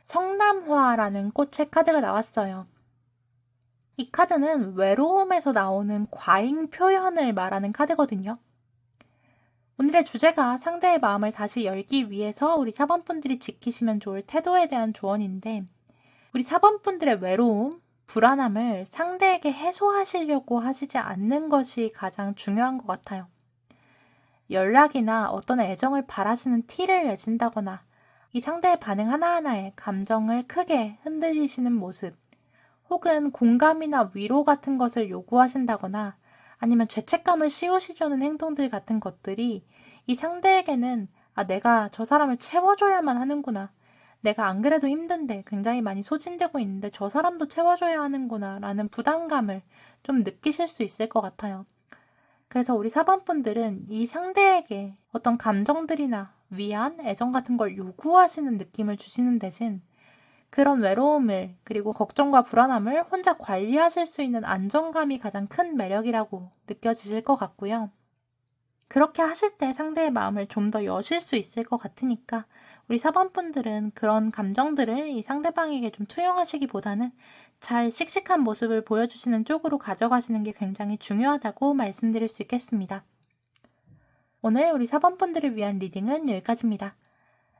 성남화라는 꽃의 카드가 나왔어요. 이 카드는 외로움에서 나오는 과잉 표현을 말하는 카드거든요. 오늘의 주제가 상대의 마음을 다시 열기 위해서 우리 4번분들이 지키시면 좋을 태도에 대한 조언인데, 우리 4번분들의 외로움, 불안함을 상대에게 해소하시려고 하시지 않는 것이 가장 중요한 것 같아요. 연락이나 어떤 애정을 바라시는 티를 내신다거나 이 상대의 반응 하나하나에 감정을 크게 흔들리시는 모습, 혹은 공감이나 위로 같은 것을 요구하신다거나 아니면 죄책감을 씌우시려는 행동들 같은 것들이 이 상대에게는 내가 저 사람을 채워줘야만 하는구나, 내가 안 그래도 힘든데 굉장히 많이 소진되고 있는데 저 사람도 채워줘야 하는구나 라는 부담감을 좀 느끼실 수 있을 것 같아요. 그래서 우리 4번분들은 이 상대에게 어떤 감정들이나 위안, 애정 같은 걸 요구하시는 느낌을 주시는 대신 그런 외로움을, 그리고 걱정과 불안함을 혼자 관리하실 수 있는 안정감이 가장 큰 매력이라고 느껴지실 것 같고요. 그렇게 하실 때 상대의 마음을 좀 더 여실 수 있을 것 같으니까 우리 4번분들은 그런 감정들을 이 상대방에게 좀 투영하시기보다는 잘 씩씩한 모습을 보여주시는 쪽으로 가져가시는 게 굉장히 중요하다고 말씀드릴 수 있겠습니다. 오늘 우리 4번분들을 위한 리딩은 여기까지입니다.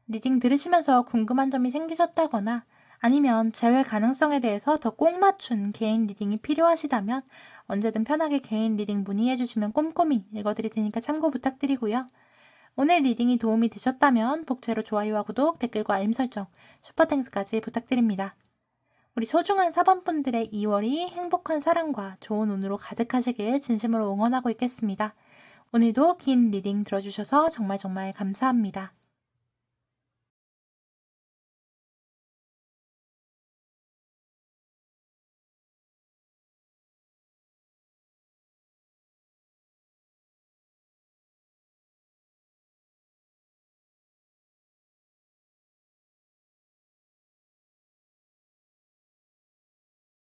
리딩 들으시면서 궁금한 점이 생기셨다거나 아니면 재회 가능성에 대해서 더 꼭 맞춘 개인 리딩이 필요하시다면 언제든 편하게 개인 리딩 문의해주시면 꼼꼼히 읽어드릴 테니까 참고 부탁드리고요. 오늘 리딩이 도움이 되셨다면 복채로 좋아요와 구독, 댓글과 알림 설정, 슈퍼땡스까지 부탁드립니다. 우리 소중한 4번분들의 2월이 행복한 사랑과 좋은 운으로 가득하시길 진심으로 응원하고 있겠습니다. 오늘도 긴 리딩 들어주셔서 정말 감사합니다.